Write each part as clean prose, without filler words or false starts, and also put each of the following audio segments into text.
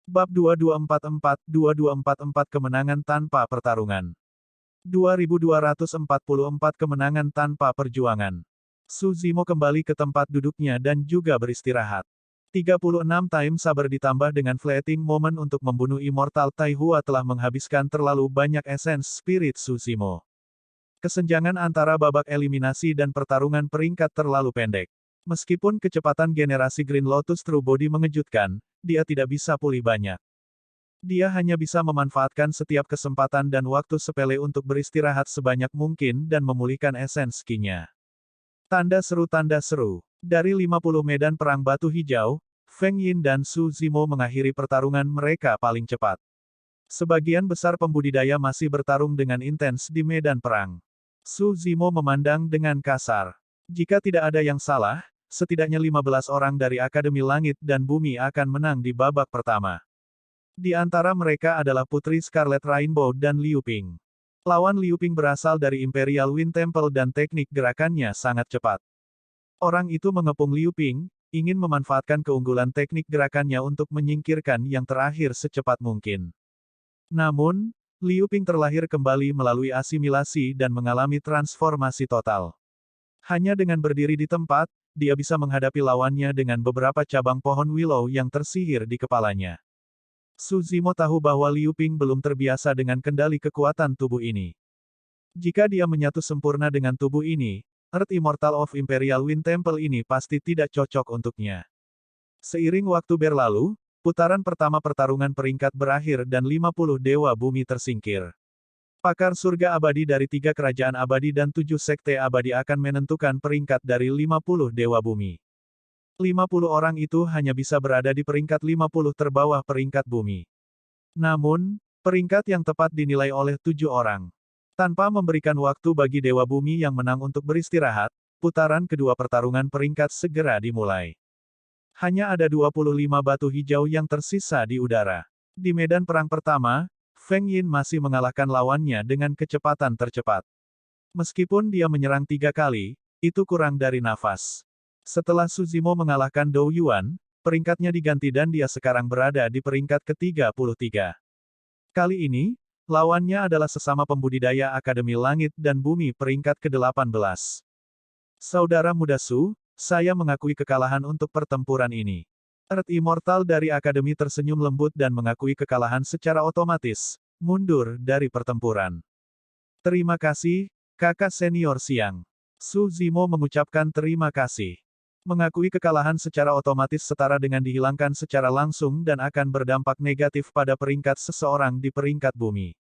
Bab 2244 kemenangan tanpa pertarungan. 2244 kemenangan tanpa perjuangan. Su Zimo kembali ke tempat duduknya dan juga beristirahat. 36 time saber ditambah dengan fleeting moment untuk membunuh Immortal Tai Hua telah menghabiskan terlalu banyak essence spirit Su Zimo. Kesenjangan antara babak eliminasi dan pertarungan peringkat terlalu pendek. Meskipun kecepatan generasi Green Lotus True Body mengejutkan, dia tidak bisa pulih banyak. Dia hanya bisa memanfaatkan setiap kesempatan dan waktu sepele untuk beristirahat sebanyak mungkin dan memulihkan essence ki-nya. Tanda seru. Dari 50 medan perang batu hijau, Feng Yin dan Su Zimo mengakhiri pertarungan mereka paling cepat. Sebagian besar pembudidaya masih bertarung dengan intens di medan perang. Su Zimo memandang dengan kasar. Jika tidak ada yang salah, setidaknya 15 orang dari Akademi Langit dan Bumi akan menang di babak pertama. Di antara mereka adalah Putri Scarlet Rainbow dan Liu Ping. Lawan Liu Ping berasal dari Imperial Wind Temple dan teknik gerakannya sangat cepat. Orang itu mengepung Liu Ping, ingin memanfaatkan keunggulan teknik gerakannya untuk menyingkirkan yang terakhir secepat mungkin. Namun, Liu Ping terlahir kembali melalui asimilasi dan mengalami transformasi total. Hanya dengan berdiri di tempat, dia bisa menghadapi lawannya dengan beberapa cabang pohon willow yang tersihir di kepalanya. Su Zimo tahu bahwa Liu Ping belum terbiasa dengan kendali kekuatan tubuh ini. Jika dia menyatu sempurna dengan tubuh ini, Earth Immortal of Imperial Wind Temple ini pasti tidak cocok untuknya. Seiring waktu berlalu, putaran pertama pertarungan peringkat berakhir dan 50 dewa bumi tersingkir. Pakar surga abadi dari 3 kerajaan abadi dan 7 sekte abadi akan menentukan peringkat dari 50 dewa bumi. 50 orang itu hanya bisa berada di peringkat 50 terbawah peringkat bumi. Namun, peringkat yang tepat dinilai oleh 7 orang. Tanpa memberikan waktu bagi dewa bumi yang menang untuk beristirahat, putaran kedua pertarungan peringkat segera dimulai. Hanya ada 25 batu hijau yang tersisa di udara. Di medan perang pertama, Feng Yin masih mengalahkan lawannya dengan kecepatan tercepat. Meskipun dia menyerang 3 kali, itu kurang dari nafas. Setelah Su Zimo mengalahkan Dou Yuan, peringkatnya diganti dan dia sekarang berada di peringkat ke-33. Kali ini, lawannya adalah sesama pembudidaya Akademi Langit dan Bumi peringkat ke-18. Saudara muda Su, saya mengakui kekalahan untuk pertempuran ini. Earth Immortal dari Akademi tersenyum lembut dan mengakui kekalahan secara otomatis, mundur dari pertempuran. Terima kasih, kakak senior Siang. Su Zimo mengucapkan terima kasih. Mengakui kekalahan secara otomatis setara dengan dihilangkan secara langsung dan akan berdampak negatif pada peringkat seseorang di peringkat bumi.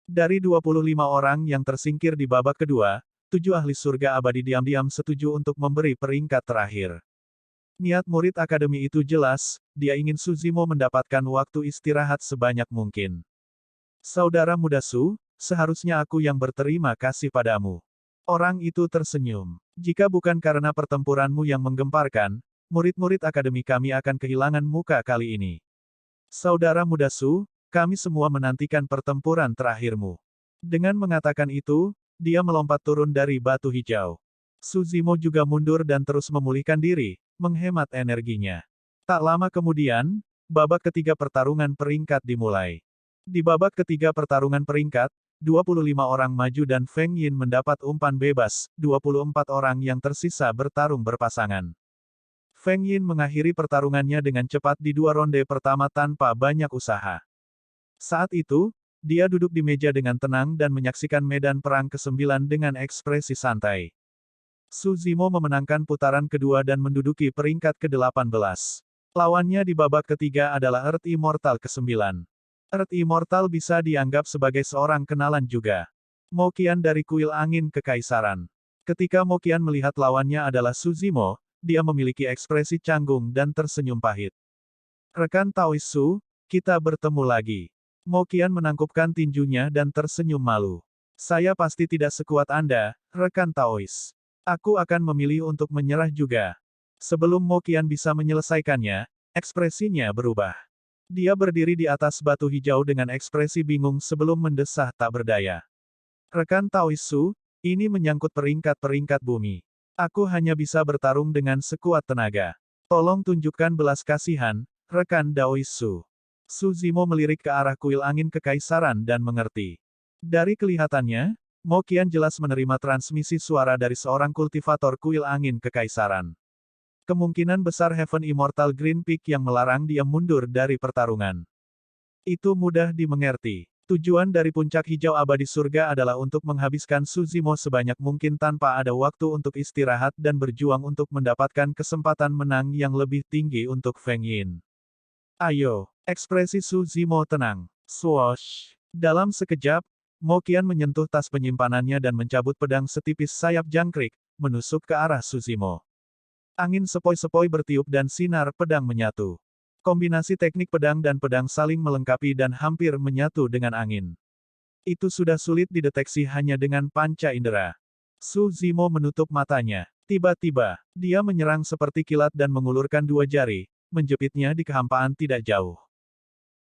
Dari 25 orang yang tersingkir di babak kedua, 7 ahli surga abadi diam-diam setuju untuk memberi peringkat terakhir. Niat murid akademi itu jelas, dia ingin Su Zimo mendapatkan waktu istirahat sebanyak mungkin. Saudara muda Su, seharusnya aku yang berterima kasih padamu. Orang itu tersenyum. Jika bukan karena pertempuranmu yang menggemparkan, murid-murid akademi kami akan kehilangan muka kali ini. Saudara muda Su, kami semua menantikan pertempuran terakhirmu. Dengan mengatakan itu, dia melompat turun dari batu hijau. Su Zimo juga mundur dan terus memulihkan diri, menghemat energinya. Tak lama kemudian, babak ketiga pertarungan peringkat dimulai. Di babak ketiga pertarungan peringkat, 25 orang maju dan Feng Yin mendapat umpan bebas, 24 orang yang tersisa bertarung berpasangan. Feng Yin mengakhiri pertarungannya dengan cepat di 2 ronde pertama tanpa banyak usaha. Saat itu, dia duduk di meja dengan tenang dan menyaksikan medan perang ke-9 dengan ekspresi santai. Su Zimo memenangkan putaran kedua dan menduduki peringkat ke-18. Lawannya di babak ketiga adalah Earth Immortal ke-9. Earth Immortal bisa dianggap sebagai seorang kenalan juga. Mo Qian dari kuil angin kekaisaran. Ketika Mo Qian melihat lawannya adalah Su Zimo, dia memiliki ekspresi canggung dan tersenyum pahit. Rekan Taois Su, kita bertemu lagi. Mo Qian menangkupkan tinjunya dan tersenyum malu. Saya pasti tidak sekuat Anda, rekan Taois. Aku akan memilih untuk menyerah juga. Sebelum Mo Qian bisa menyelesaikannya, ekspresinya berubah. Dia berdiri di atas batu hijau dengan ekspresi bingung sebelum mendesah tak berdaya. Rekan Taois Su, ini menyangkut peringkat-peringkat bumi. Aku hanya bisa bertarung dengan sekuat tenaga. Tolong tunjukkan belas kasihan, rekan Taois Su. Su Zimo melirik ke arah kuil angin kekaisaran dan mengerti. Dari kelihatannya, Mo Qian jelas menerima transmisi suara dari seorang kultivator kuil angin kekaisaran. Kemungkinan besar Heaven Immortal Green Peak yang melarang dia mundur dari pertarungan. Itu mudah dimengerti. Tujuan dari puncak hijau abadi surga adalah untuk menghabiskan Su Zimo sebanyak mungkin tanpa ada waktu untuk istirahat dan berjuang untuk mendapatkan kesempatan menang yang lebih tinggi untuk Feng Yin. Ayo, ekspresi Su Zimo tenang. Swoosh. Dalam sekejap, Mo Qian menyentuh tas penyimpanannya dan mencabut pedang setipis sayap jangkrik, menusuk ke arah Su Zimo. Angin sepoi-sepoi bertiup dan sinar pedang menyatu. Kombinasi teknik pedang dan pedang saling melengkapi dan hampir menyatu dengan angin. Itu sudah sulit dideteksi hanya dengan panca indera. Su Zimo menutup matanya. Tiba-tiba, dia menyerang seperti kilat dan mengulurkan dua jari, menjepitnya di kehampaan tidak jauh.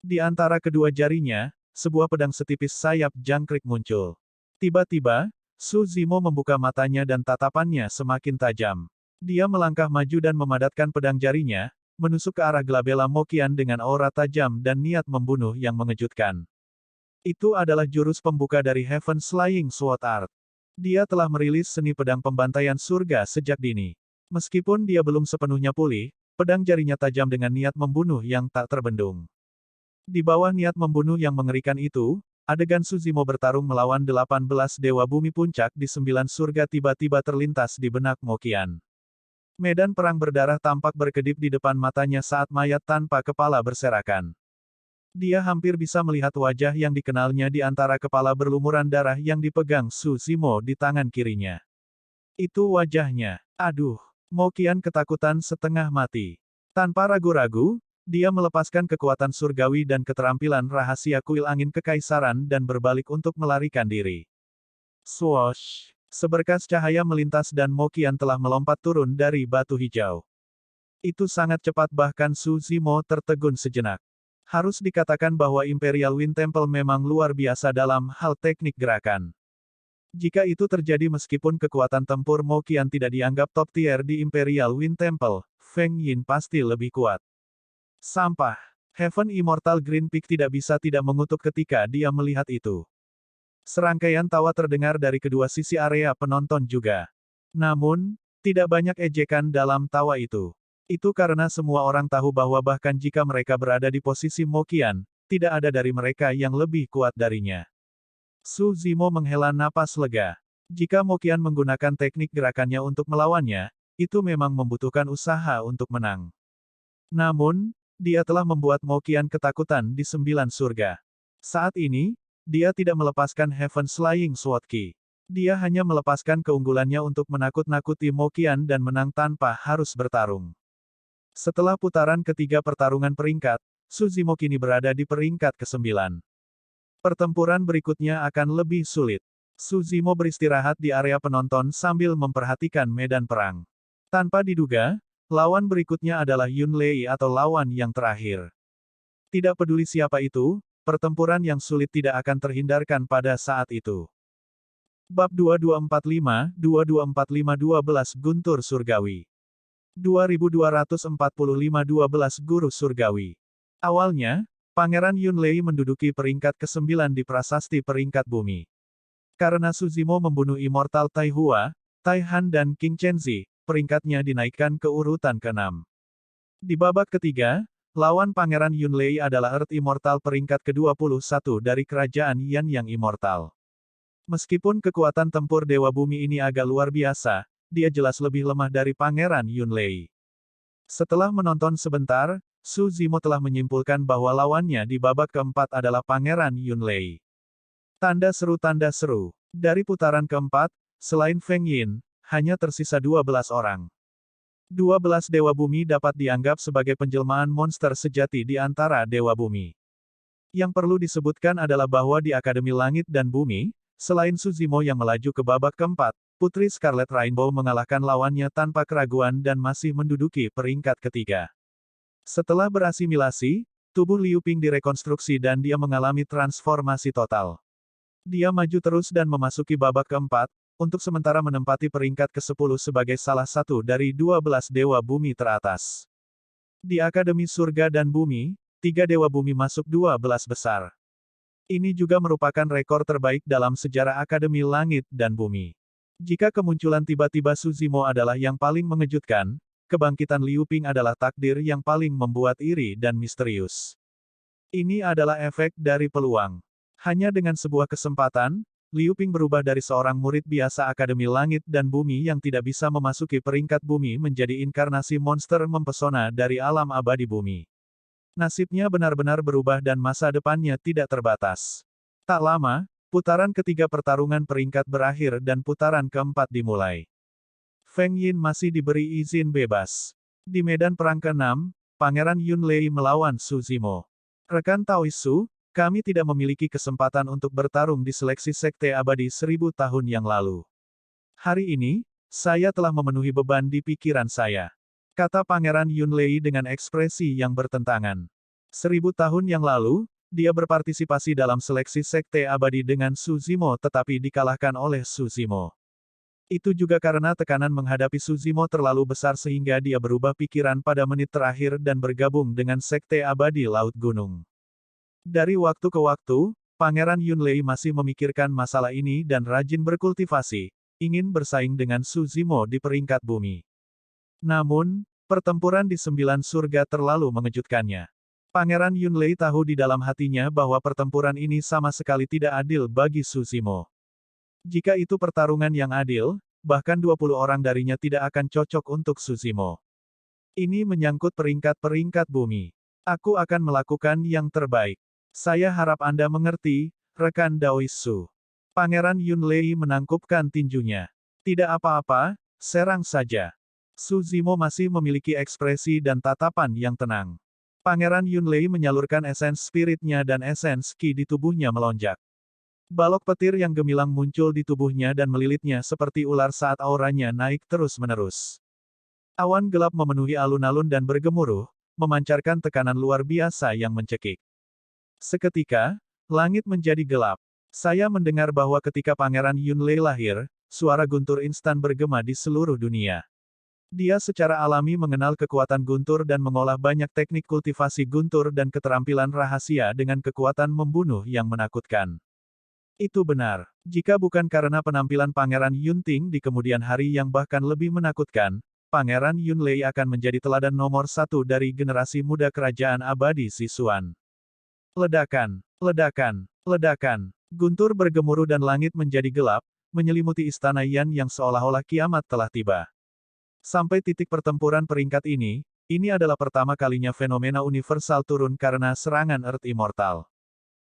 Di antara kedua jarinya, sebuah pedang setipis sayap jangkrik muncul. Tiba-tiba, Su Zimo membuka matanya dan tatapannya semakin tajam. Dia melangkah maju dan memadatkan pedang jarinya, menusuk ke arah Glabella Mo Qian dengan aura tajam dan niat membunuh yang mengejutkan. Itu adalah jurus pembuka dari Heaven Slaying Sword Art. Dia telah merilis seni pedang pembantaian surga sejak dini. Meskipun dia belum sepenuhnya pulih, pedang jarinya tajam dengan niat membunuh yang tak terbendung. Di bawah niat membunuh yang mengerikan itu, adegan Su Zimo bertarung melawan 18 Dewa Bumi Puncak di 9 surga tiba-tiba terlintas di benak Mo Qian. Medan perang berdarah tampak berkedip di depan matanya saat mayat tanpa kepala berserakan. Dia hampir bisa melihat wajah yang dikenalnya di antara kepala berlumuran darah yang dipegang Su Zimo di tangan kirinya. Itu wajahnya. Aduh, Mo Qian ketakutan setengah mati. Tanpa ragu-ragu, dia melepaskan kekuatan surgawi dan keterampilan rahasia kuil angin kekaisaran dan berbalik untuk melarikan diri. Swoosh! Seberkas cahaya melintas dan Mo Qian telah melompat turun dari batu hijau. Itu sangat cepat bahkan Su Zimo tertegun sejenak. Harus dikatakan bahwa Imperial Wind Temple memang luar biasa dalam hal teknik gerakan. Jika itu terjadi meskipun kekuatan tempur Mo Qian tidak dianggap top tier di Imperial Wind Temple, Feng Yin pasti lebih kuat. Sampah. Heaven Immortal Green Peak tidak bisa tidak mengutuk ketika dia melihat itu. Serangkaian tawa terdengar dari kedua sisi area penonton juga. Namun, tidak banyak ejekan dalam tawa itu. Itu karena semua orang tahu bahwa bahkan jika mereka berada di posisi Mo Qian, tidak ada dari mereka yang lebih kuat darinya. Su Zimo menghela napas lega. Jika Mo Qian menggunakan teknik gerakannya untuk melawannya, itu memang membutuhkan usaha untuk menang. Namun, dia telah membuat Mo Qian ketakutan di 9 surga. Saat ini, dia tidak melepaskan Heaven Slaying Sword Ki. Dia hanya melepaskan keunggulannya untuk menakut-nakuti Mo Qian dan menang tanpa harus bertarung. Setelah putaran ketiga pertarungan peringkat, Su Zimo kini berada di peringkat ke-9. Pertempuran berikutnya akan lebih sulit. Su Zimo beristirahat di area penonton sambil memperhatikan medan perang. Tanpa diduga, lawan berikutnya adalah Yun Lei atau lawan yang terakhir. Tidak peduli siapa itu, pertempuran yang sulit tidak akan terhindarkan pada saat itu. Bab 2245-2245-12 Guntur Surgawi 2245-12 Guru Surgawi. Awalnya, Pangeran Yun Lei menduduki peringkat ke-9 di prasasti peringkat bumi. Karena Su Zimo membunuh Immortal Tai Hua, Tai Han dan King Chenzi, peringkatnya dinaikkan ke urutan ke-6. Di babak ketiga, lawan Pangeran Yun Lei adalah Earth Immortal peringkat ke-21 dari Kerajaan Yan yang Immortal. Meskipun kekuatan tempur Dewa Bumi ini agak luar biasa, dia jelas lebih lemah dari Pangeran Yun Lei. Setelah menonton sebentar, Su Zimo telah menyimpulkan bahwa lawannya di babak keempat adalah Pangeran Yun Lei. Tanda seru. Dari putaran keempat, selain Feng Yin, hanya tersisa 12 orang. 12 Dewa Bumi dapat dianggap sebagai penjelmaan monster sejati di antara Dewa Bumi. Yang perlu disebutkan adalah bahwa di Akademi Langit dan Bumi, selain Su Zimo yang melaju ke babak keempat, Putri Scarlet Rainbow mengalahkan lawannya tanpa keraguan dan masih menduduki peringkat ketiga. Setelah berasimilasi, tubuh Liu Ping direkonstruksi dan dia mengalami transformasi total. Dia maju terus dan memasuki babak keempat, untuk sementara menempati peringkat ke-10 sebagai salah satu dari 12 Dewa Bumi teratas. Di Akademi Surga dan Bumi, 3 Dewa Bumi masuk 12 besar. Ini juga merupakan rekor terbaik dalam sejarah Akademi Langit dan Bumi. Jika kemunculan tiba-tiba Suzimo adalah yang paling mengejutkan, kebangkitan Liu Ping adalah takdir yang paling membuat iri dan misterius. Ini adalah efek dari peluang. Hanya dengan sebuah kesempatan, Liu Ping berubah dari seorang murid biasa Akademi Langit dan Bumi yang tidak bisa memasuki peringkat bumi menjadi inkarnasi monster mempesona dari alam abadi bumi. Nasibnya benar-benar berubah dan masa depannya tidak terbatas. Tak lama, putaran ketiga pertarungan peringkat berakhir dan putaran keempat dimulai. Feng Yin masih diberi izin bebas. Di medan perang ke-6, Pangeran Yunlei melawan Suzimo. Rekan Taoisu, kami tidak memiliki kesempatan untuk bertarung di seleksi Sekte Abadi 1000 tahun yang lalu. Hari ini, saya telah memenuhi beban di pikiran saya, kata Pangeran Yunlei dengan ekspresi yang bertentangan. 1000 tahun yang lalu, dia berpartisipasi dalam seleksi Sekte Abadi dengan Suzimo tetapi dikalahkan oleh Suzimo. Itu juga karena tekanan menghadapi Suzimo terlalu besar sehingga dia berubah pikiran pada menit terakhir dan bergabung dengan Sekte Abadi Laut Gunung. Dari waktu ke waktu, Pangeran Yunlei masih memikirkan masalah ini dan rajin berkultivasi, ingin bersaing dengan Suzimo di peringkat bumi. Namun, pertempuran di 9 surga terlalu mengejutkannya. Pangeran Yunlei tahu di dalam hatinya bahwa pertempuran ini sama sekali tidak adil bagi Suzimo. Jika itu pertarungan yang adil, bahkan 20 orang darinya tidak akan cocok untuk Suzimo. Ini menyangkut peringkat-peringkat bumi. Aku akan melakukan yang terbaik. Saya harap Anda mengerti, rekan Daoisu. Pangeran Yunlei menangkupkan tinjunya. Tidak apa-apa, serang saja. Suzimo masih memiliki ekspresi dan tatapan yang tenang. Pangeran Yunlei menyalurkan esens spiritnya dan esens ki di tubuhnya melonjak. Balok petir yang gemilang muncul di tubuhnya dan melilitnya seperti ular saat auranya naik terus-menerus. Awan gelap memenuhi alun-alun dan bergemuruh, memancarkan tekanan luar biasa yang mencekik. Seketika, langit menjadi gelap. Saya mendengar bahwa ketika Pangeran Yunlei lahir, suara guntur instan bergema di seluruh dunia. Dia secara alami mengenal kekuatan guntur dan mengolah banyak teknik kultivasi guntur dan keterampilan rahasia dengan kekuatan membunuh yang menakutkan. Itu benar. Jika bukan karena penampilan Pangeran Yunting di kemudian hari yang bahkan lebih menakutkan, Pangeran Yunlei akan menjadi teladan nomor 1 dari generasi muda kerajaan abadi Sisuan. Ledakan, ledakan, ledakan. Guntur bergemuruh dan langit menjadi gelap, menyelimuti istana Yan yang seolah-olah kiamat telah tiba. Sampai titik pertempuran peringkat ini adalah pertama kalinya fenomena universal turun karena serangan Earth Immortal.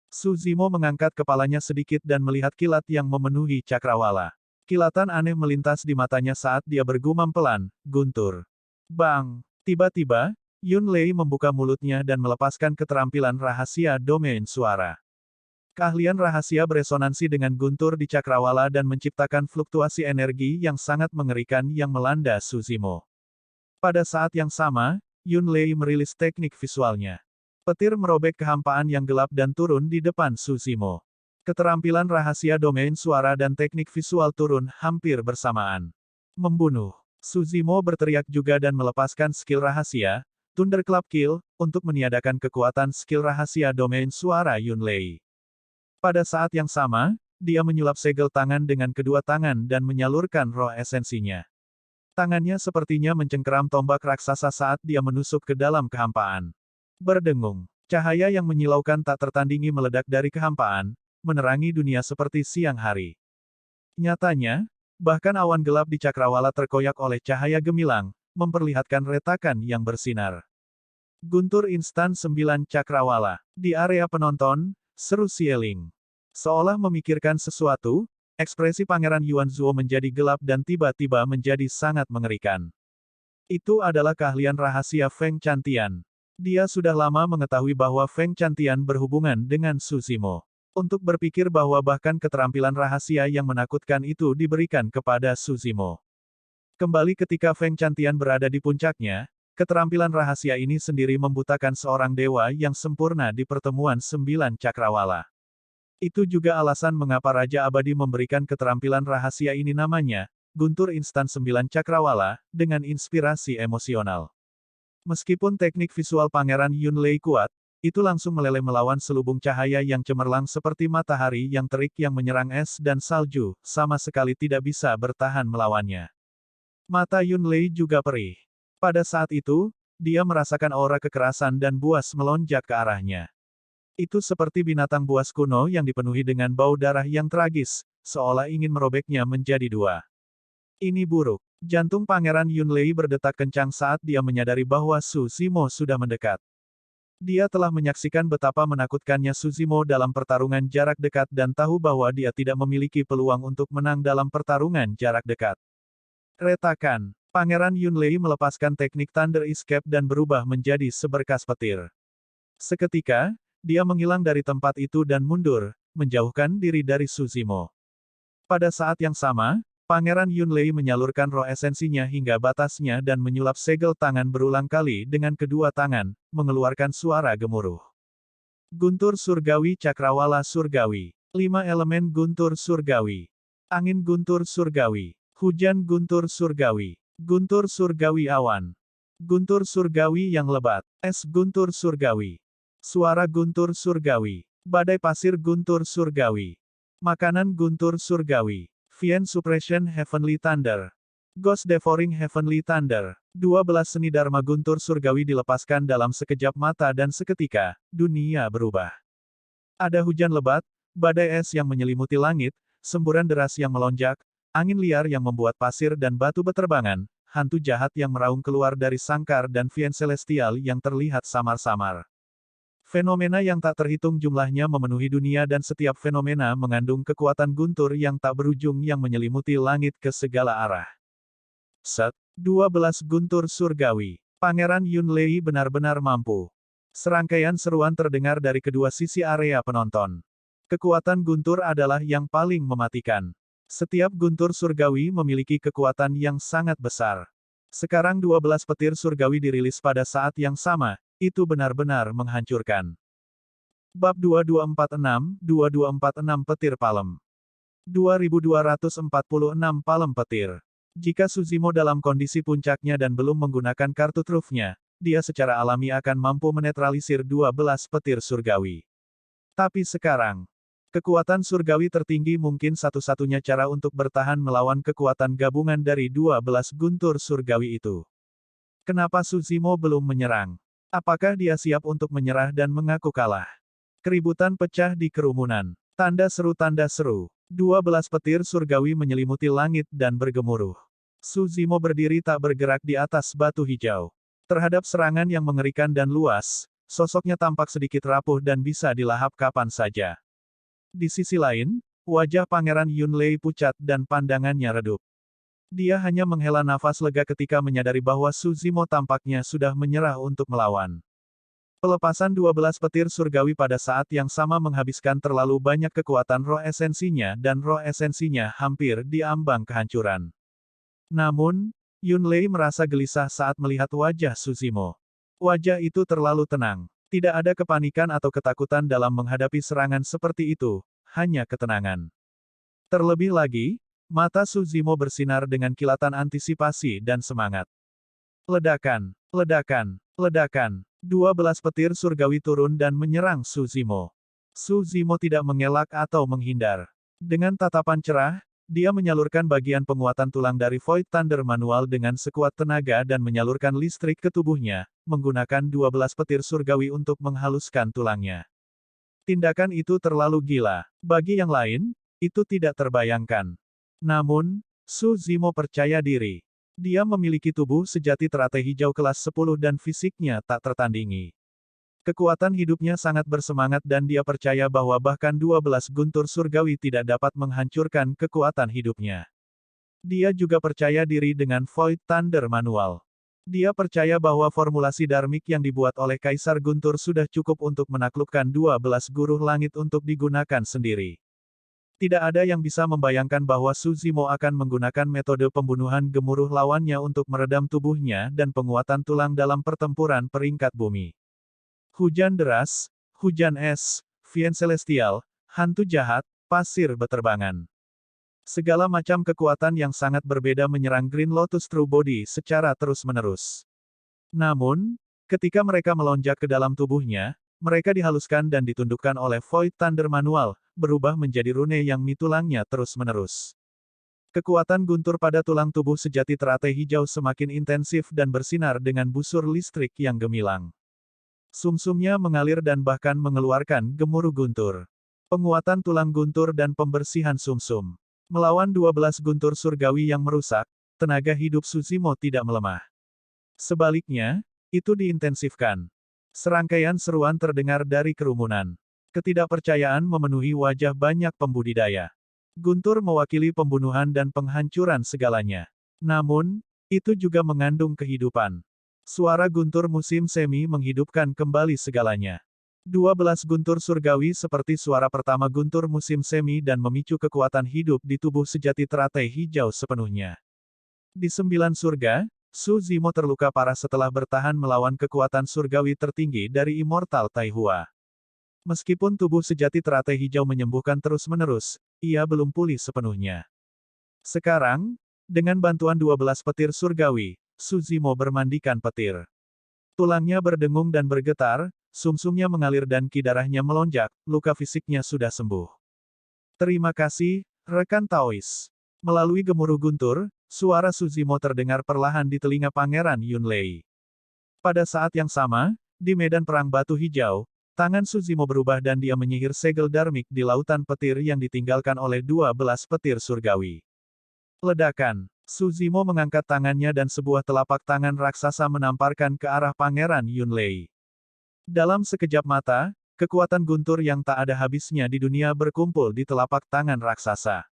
Suzimo mengangkat kepalanya sedikit dan melihat kilat yang memenuhi cakrawala. Kilatan aneh melintas di matanya saat dia bergumam pelan, guntur. Bang! Tiba-tiba, Yunlei membuka mulutnya dan melepaskan keterampilan rahasia domain suara. Keahlian rahasia beresonansi dengan guntur di cakrawala dan menciptakan fluktuasi energi yang sangat mengerikan yang melanda Suzimo. Pada saat yang sama, Yunlei merilis teknik visualnya. Petir merobek kehampaan yang gelap dan turun di depan Suzimo. Keterampilan rahasia domain suara dan teknik visual turun hampir bersamaan. Membunuh. Suzimo berteriak juga dan melepaskan skill rahasia, Thunderclap Kill, untuk meniadakan kekuatan skill rahasia domain suara Yunlei. Pada saat yang sama, dia menyulap segel tangan dengan kedua tangan dan menyalurkan roh esensinya. Tangannya sepertinya mencengkeram tombak raksasa saat dia menusuk ke dalam kehampaan. Berdengung. Cahaya yang menyilaukan tak tertandingi meledak dari kehampaan, menerangi dunia seperti siang hari. Nyatanya, bahkan awan gelap di cakrawala terkoyak oleh cahaya gemilang, memperlihatkan retakan yang bersinar. Guntur instan 9 cakrawala. Di area penonton, seru Xieling. Seolah memikirkan sesuatu, ekspresi Pangeran Yuanzuo menjadi gelap dan tiba-tiba menjadi sangat mengerikan. Itu adalah keahlian rahasia Feng Chantian. Dia sudah lama mengetahui bahwa Feng Chantian berhubungan dengan Suzimo. Untuk berpikir bahwa bahkan keterampilan rahasia yang menakutkan itu diberikan kepada Suzimo. Kembali ketika Feng Chantian berada di puncaknya, keterampilan rahasia ini sendiri membutakan seorang dewa yang sempurna di pertemuan 9 cakrawala. Itu juga alasan mengapa Raja Abadi memberikan keterampilan rahasia ini namanya, Guntur Instan 9 Cakrawala, dengan inspirasi emosional. Meskipun teknik visual Pangeran Yunlei kuat, itu langsung meleleh melawan selubung cahaya yang cemerlang seperti matahari yang terik yang menyerang es dan salju, sama sekali tidak bisa bertahan melawannya. Mata Yun Lei juga perih. Pada saat itu, dia merasakan aura kekerasan dan buas melonjak ke arahnya. Itu seperti binatang buas kuno yang dipenuhi dengan bau darah yang tragis, seolah ingin merobeknya menjadi dua. Ini buruk. Jantung Pangeran Yun Lei berdetak kencang saat dia menyadari bahwa Su Zimo sudah mendekat. Dia telah menyaksikan betapa menakutkannya Su Zimo dalam pertarungan jarak dekat dan tahu bahwa dia tidak memiliki peluang untuk menang dalam pertarungan jarak dekat. Retakan. Pangeran Yun Lei melepaskan teknik Thunder Escape dan berubah menjadi seberkas petir. Seketika, dia menghilang dari tempat itu dan mundur, menjauhkan diri dari Su Zimo. Pada saat yang sama, Pangeran Yun Lei menyalurkan roh esensinya hingga batasnya dan menyulap segel tangan berulang kali dengan kedua tangan, mengeluarkan suara gemuruh. Guntur Surgawi Cakrawala Surgawi. 5 elemen guntur surgawi. Angin guntur surgawi. Hujan guntur surgawi. Guntur surgawi awan. Guntur surgawi yang lebat. Es guntur surgawi. Suara guntur surgawi. Badai pasir guntur surgawi. Makanan guntur surgawi. Fiend Suppression Heavenly Thunder. Ghost Devouring Heavenly Thunder. 12 seni Dharma guntur surgawi dilepaskan dalam sekejap mata dan seketika, dunia berubah. Ada hujan lebat, badai es yang menyelimuti langit, semburan deras yang melonjak, angin liar yang membuat pasir dan batu beterbangan, hantu jahat yang meraung keluar dari sangkar dan Fiend Celestial yang terlihat samar-samar. Fenomena yang tak terhitung jumlahnya memenuhi dunia dan setiap fenomena mengandung kekuatan guntur yang tak berujung yang menyelimuti langit ke segala arah. Set. 12 guntur surgawi. Pangeran Yun Lei benar-benar mampu. Serangkaian seruan terdengar dari kedua sisi area penonton. Kekuatan guntur adalah yang paling mematikan. Setiap guntur surgawi memiliki kekuatan yang sangat besar. Sekarang 12 petir surgawi dirilis pada saat yang sama. Itu benar-benar menghancurkan. Bab 2246 Petir Palem. 2246 Palem Petir. Jika Su Zimo dalam kondisi puncaknya dan belum menggunakan kartu trufnya, dia secara alami akan mampu menetralisir 12 petir surgawi. Tapi sekarang, kekuatan surgawi tertinggi mungkin satu-satunya cara untuk bertahan melawan kekuatan gabungan dari 12 guntur surgawi itu. Kenapa Su Zimo belum menyerang? Apakah dia siap untuk menyerah dan mengaku kalah? Keributan pecah di kerumunan. Tanda seru. 12 petir surgawi menyelimuti langit dan bergemuruh. Su Zimo berdiri tak bergerak di atas batu hijau. Terhadap serangan yang mengerikan dan luas, sosoknya tampak sedikit rapuh dan bisa dilahap kapan saja. Di sisi lain, wajah Pangeran Yun Lei pucat dan pandangannya redup. Dia hanya menghela nafas lega ketika menyadari bahwa Su Zimo tampaknya sudah menyerah untuk melawan. Pelepasan 12 petir surgawi pada saat yang sama menghabiskan terlalu banyak kekuatan roh esensinya dan roh esensinya hampir di ambang kehancuran. Namun, Yun Lei merasa gelisah saat melihat wajah Su Zimo. Wajah itu terlalu tenang. Tidak ada kepanikan atau ketakutan dalam menghadapi serangan seperti itu, hanya ketenangan. Terlebih lagi, mata Su Zimo bersinar dengan kilatan antisipasi dan semangat. Ledakan, ledakan, ledakan. 12 petir surgawi turun dan menyerang Su Zimo. Su Zimo tidak mengelak atau menghindar. Dengan tatapan cerah, dia menyalurkan bagian penguatan tulang dari Void Thunder manual dengan sekuat tenaga dan menyalurkan listrik ke tubuhnya, menggunakan 12 petir surgawi untuk menghaluskan tulangnya. Tindakan itu terlalu gila. Bagi yang lain, itu tidak terbayangkan. Namun, Su Zimo percaya diri. Dia memiliki tubuh sejati teratai hijau kelas 10 dan fisiknya tak tertandingi. Kekuatan hidupnya sangat bersemangat dan dia percaya bahwa bahkan 12 guntur surgawi tidak dapat menghancurkan kekuatan hidupnya. Dia juga percaya diri dengan Void Thunder manual. Dia percaya bahwa formulasi Dharmic yang dibuat oleh Kaisar Guntur sudah cukup untuk menaklukkan 12 guru langit untuk digunakan sendiri. Tidak ada yang bisa membayangkan bahwa Su Zimo akan menggunakan metode pembunuhan gemuruh lawannya untuk meredam tubuhnya dan penguatan tulang dalam pertempuran peringkat bumi. Hujan deras, hujan es, Fiend Celestial, hantu jahat, pasir beterbangan. Segala macam kekuatan yang sangat berbeda menyerang Green Lotus True Body secara terus-menerus. Namun, ketika mereka melonjak ke dalam tubuhnya, Mereka dihaluskan dan ditundukkan oleh Void Thunder manual, berubah menjadi rune yang mitulangnya terus-menerus. Kekuatan guntur pada tulang tubuh sejati teratai hijau semakin intensif dan bersinar dengan busur listrik yang gemilang. Sumsumnya mengalir dan bahkan mengeluarkan gemuruh guntur. Penguatan tulang guntur dan pembersihan sumsum. Melawan 12 guntur surgawi yang merusak, tenaga hidup Suzimo tidak melemah. Sebaliknya, itu diintensifkan. Serangkaian seruan terdengar dari kerumunan. Ketidakpercayaan memenuhi wajah banyak pembudidaya. Guntur mewakili pembunuhan dan penghancuran segalanya. Namun, itu juga mengandung kehidupan. Suara guntur musim semi menghidupkan kembali segalanya. 12 guntur surgawi seperti suara pertama guntur musim semi dan memicu kekuatan hidup di tubuh sejati teratai hijau sepenuhnya. Di 9 surga, Suzimo terluka parah setelah bertahan melawan kekuatan surgawi tertinggi dari Immortal Taihua. Meskipun tubuh sejati teratai hijau menyembuhkan terus-menerus, ia belum pulih sepenuhnya. Sekarang, dengan bantuan 12 petir surgawi, Suzimo bermandikan petir. Tulangnya berdengung dan bergetar, sumsumnya mengalir dan ki darahnya melonjak, luka fisiknya sudah sembuh. Terima kasih, rekan Taois. Melalui gemuruh guntur, suara Suzimo terdengar perlahan di telinga Pangeran Yunlei. Pada saat yang sama, di medan perang batu hijau, tangan Suzimo berubah dan dia menyihir segel darmik di lautan petir yang ditinggalkan oleh 12 petir surgawi. Ledakan. Suzimo mengangkat tangannya dan sebuah telapak tangan raksasa menamparkan ke arah Pangeran Yunlei. Dalam sekejap mata, kekuatan guntur yang tak ada habisnya di dunia berkumpul di telapak tangan raksasa.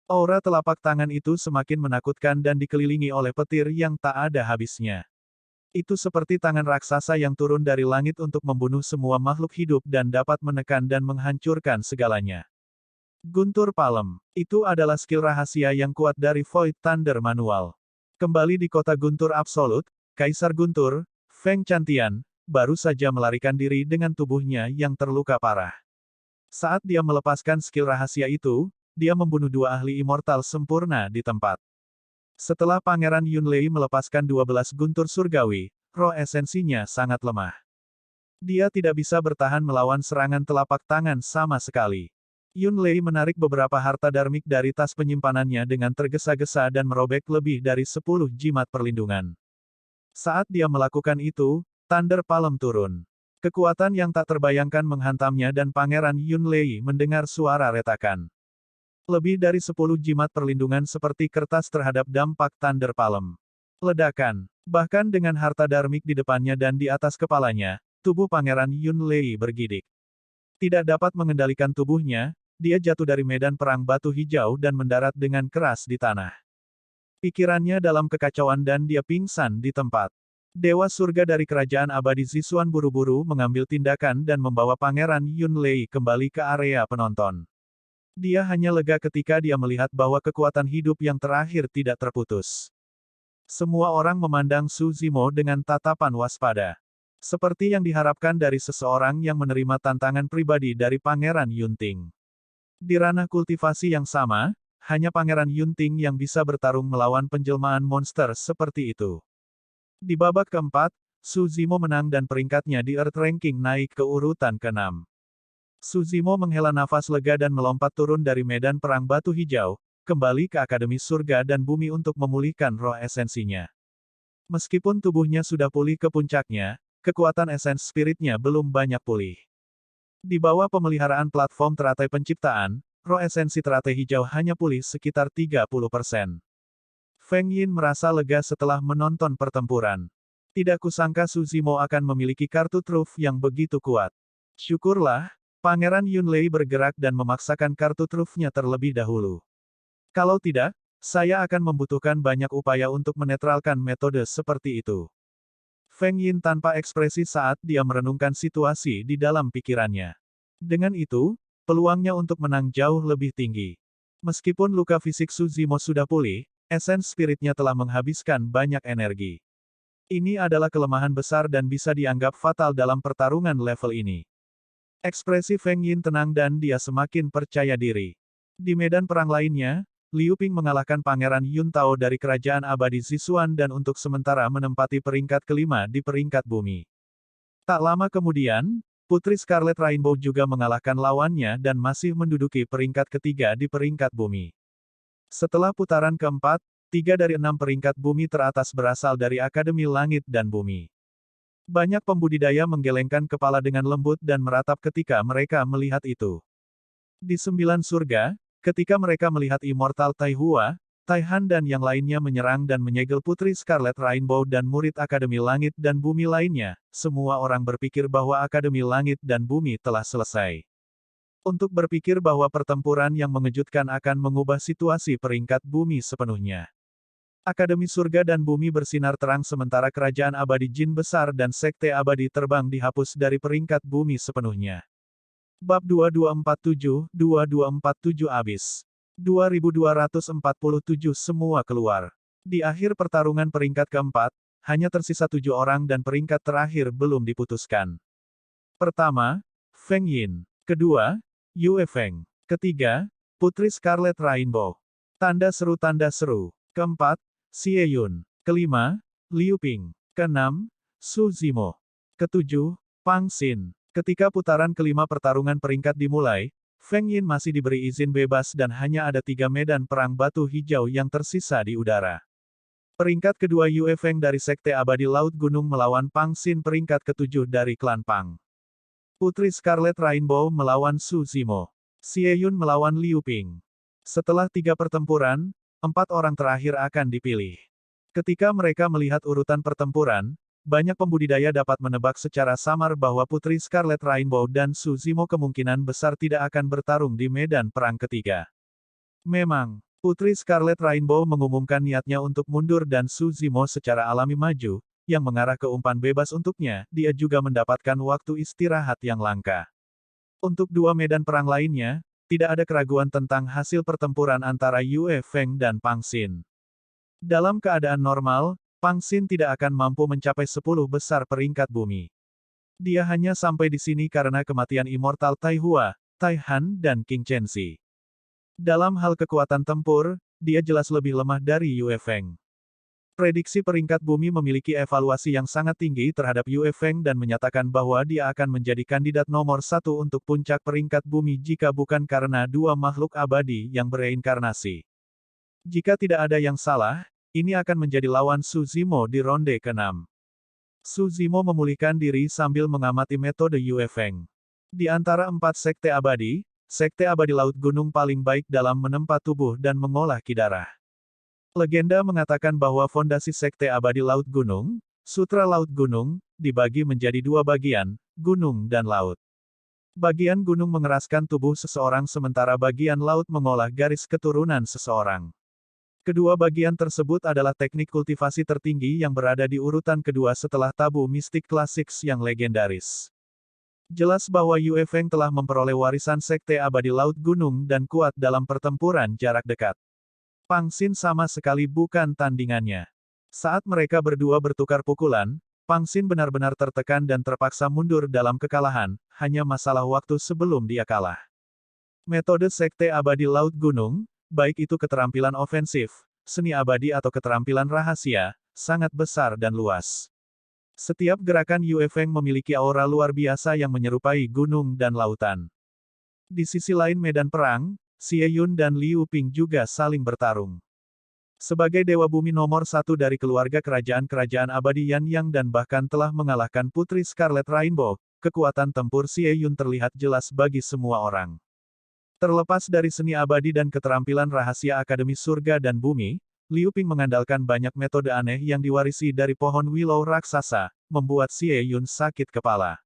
Aura telapak tangan itu semakin menakutkan dan dikelilingi oleh petir yang tak ada habisnya. Itu seperti tangan raksasa yang turun dari langit untuk membunuh semua makhluk hidup dan dapat menekan dan menghancurkan segalanya. Guntur Palem. Itu adalah skill rahasia yang kuat dari Void Thunder manual. Kembali di kota Guntur Absolut, Kaisar Guntur, Feng Chantian, baru saja melarikan diri dengan tubuhnya yang terluka parah. Saat dia melepaskan skill rahasia itu, dia membunuh 2 ahli immortal sempurna di tempat. Setelah Pangeran Yunlei melepaskan 12 guntur surgawi, roh esensinya sangat lemah. Dia tidak bisa bertahan melawan serangan telapak tangan sama sekali. Yunlei menarik beberapa harta darmik dari tas penyimpanannya dengan tergesa-gesa dan merobek lebih dari 10 jimat perlindungan. Saat dia melakukan itu, Thunder Palem turun. Kekuatan yang tak terbayangkan menghantamnya dan Pangeran Yunlei mendengar suara retakan. Lebih dari 10 jimat perlindungan seperti kertas terhadap dampak Thunder Palem. Ledakan. Bahkan dengan harta darmik di depannya dan di atas kepalanya, tubuh Pangeran Yunlei bergidik. Tidak dapat mengendalikan tubuhnya, dia jatuh dari medan perang batu hijau dan mendarat dengan keras di tanah. Pikirannya dalam kekacauan dan dia pingsan di tempat. Dewa surga dari kerajaan abadi Zisuan buru-buru mengambil tindakan dan membawa Pangeran Yunlei kembali ke area penonton. Dia hanya lega ketika dia melihat bahwa kekuatan hidup yang terakhir tidak terputus. Semua orang memandang Suzimo dengan tatapan waspada. Seperti yang diharapkan dari seseorang yang menerima tantangan pribadi dari Pangeran Yunting. Di ranah kultivasi yang sama, hanya Pangeran Yunting yang bisa bertarung melawan penjelmaan monster seperti itu. Di babak keempat, Suzimo menang dan peringkatnya di Earth Ranking naik ke urutan ke-6. Suzimo menghela nafas lega dan melompat turun dari medan perang batu hijau, kembali ke Akademi Surga dan Bumi untuk memulihkan roh esensinya. Meskipun tubuhnya sudah pulih ke puncaknya, kekuatan esens spiritnya belum banyak pulih. Di bawah pemeliharaan platform teratai penciptaan, roh esensi teratai hijau hanya pulih sekitar 30%. Feng Yin merasa lega setelah menonton pertempuran. Tidak kusangka Suzimo akan memiliki kartu truf yang begitu kuat. Syukurlah, Pangeran Yunlei bergerak dan memaksakan kartu trufnya terlebih dahulu. Kalau tidak, saya akan membutuhkan banyak upaya untuk menetralkan metode seperti itu. Feng Yin tanpa ekspresi saat dia merenungkan situasi di dalam pikirannya. Dengan itu, peluangnya untuk menang jauh lebih tinggi. Meskipun luka fisik Suzimo sudah pulih, esens spiritnya telah menghabiskan banyak energi. Ini adalah kelemahan besar dan bisa dianggap fatal dalam pertarungan level ini. Ekspresi Feng Yin tenang dan dia semakin percaya diri. Di medan perang lainnya, Liu Ping mengalahkan Pangeran Yun Tao dari Kerajaan Abadi Zisuan dan untuk sementara menempati peringkat kelima di peringkat bumi. Tak lama kemudian, Putri Scarlet Rainbow juga mengalahkan lawannya dan masih menduduki peringkat ketiga di peringkat bumi. Setelah putaran keempat, 3 dari 6 peringkat bumi teratas berasal dari Akademi Langit dan Bumi. Banyak pembudidaya menggelengkan kepala dengan lembut dan meratap ketika mereka melihat itu. Di 9 surga, ketika mereka melihat Immortal Tai Hua, Tai Han dan yang lainnya menyerang dan menyegel Putri Scarlet Rainbow dan murid Akademi Langit dan Bumi lainnya, semua orang berpikir bahwa Akademi Langit dan Bumi telah selesai. Untuk berpikir bahwa pertempuran yang mengejutkan akan mengubah situasi peringkat bumi sepenuhnya. Akademi Surga dan Bumi bersinar terang sementara Kerajaan Abadi Jin Besar dan Sekte Abadi terbang dihapus dari peringkat bumi sepenuhnya. Bab 2247 habis. 2247 semua keluar. Di akhir pertarungan peringkat keempat, hanya tersisa 7 orang dan peringkat terakhir belum diputuskan. Pertama, Feng Yin. Kedua, Yue Feng. Ketiga, Putri Scarlet Rainbow. Tanda seru tanda seru. Keempat, Xie Yun. Kelima, Liu Ping. Keenam, Su Zimo. Ketujuh, Pang Xin. Ketika putaran kelima pertarungan peringkat dimulai, Feng Yin masih diberi izin bebas dan hanya ada 3 medan perang batu hijau yang tersisa di udara. Peringkat kedua Yue Feng dari Sekte Abadi Laut Gunung melawan Pang Xin peringkat ketujuh dari klan Pang. Putri Scarlet Rainbow melawan Su Zimo. Xie Yun melawan Liu Ping. Setelah 3 pertempuran, 4 orang terakhir akan dipilih. Ketika mereka melihat urutan pertempuran, banyak pembudidaya dapat menebak secara samar bahwa Putri Scarlet Rainbow dan Su Zimo kemungkinan besar tidak akan bertarung di medan perang ketiga. Memang, Putri Scarlet Rainbow mengumumkan niatnya untuk mundur dan Su Zimo secara alami maju, yang mengarah ke umpan bebas untuknya, dia juga mendapatkan waktu istirahat yang langka. Untuk 2 medan perang lainnya, tidak ada keraguan tentang hasil pertempuran antara Yue Feng dan Pang Xin. Dalam keadaan normal, Pang Xin tidak akan mampu mencapai 10 besar peringkat bumi. Dia hanya sampai di sini karena kematian Immortal Tai Hua, Tai Han dan King Chenxi. Dalam hal kekuatan tempur, dia jelas lebih lemah dari Yue Feng. Prediksi peringkat bumi memiliki evaluasi yang sangat tinggi terhadap Yue Feng dan menyatakan bahwa dia akan menjadi kandidat nomor 1 untuk puncak peringkat bumi jika bukan karena 2 makhluk abadi yang bereinkarnasi. Jika tidak ada yang salah, ini akan menjadi lawan Su Zimo di ronde ke-6. Su Zimo memulihkan diri sambil mengamati metode Yue Feng. Di antara 4 Sekte Abadi, Sekte Abadi Laut Gunung paling baik dalam menempa tubuh dan mengolah ki darah. Legenda mengatakan bahwa fondasi Sekte Abadi Laut Gunung, Sutra Laut Gunung, dibagi menjadi 2 bagian, gunung dan laut. Bagian gunung mengeraskan tubuh seseorang sementara bagian laut mengolah garis keturunan seseorang. Kedua bagian tersebut adalah teknik kultivasi tertinggi yang berada di urutan kedua setelah tabu mistik klasik yang legendaris. Jelas bahwa Yue Feng telah memperoleh warisan Sekte Abadi Laut Gunung dan kuat dalam pertempuran jarak dekat. Pang Xin sama sekali bukan tandingannya. Saat mereka berdua bertukar pukulan, Pang Xin benar-benar tertekan dan terpaksa mundur dalam kekalahan, hanya masalah waktu sebelum dia kalah. Metode Sekte Abadi Laut Gunung, baik itu keterampilan ofensif, seni abadi atau keterampilan rahasia, sangat besar dan luas. Setiap gerakan Yue Feng memiliki aura luar biasa yang menyerupai gunung dan lautan. Di sisi lain medan perang, Xie Yun dan Liu Ping juga saling bertarung. Sebagai Dewa Bumi nomor 1 dari keluarga kerajaan-kerajaan abadi Yan Yang dan bahkan telah mengalahkan Putri Scarlet Rainbow, kekuatan tempur Xie Yun terlihat jelas bagi semua orang. Terlepas dari seni abadi dan keterampilan rahasia Akademi Surga dan Bumi, Liu Ping mengandalkan banyak metode aneh yang diwarisi dari pohon willow raksasa, membuat Xie Yun sakit kepala.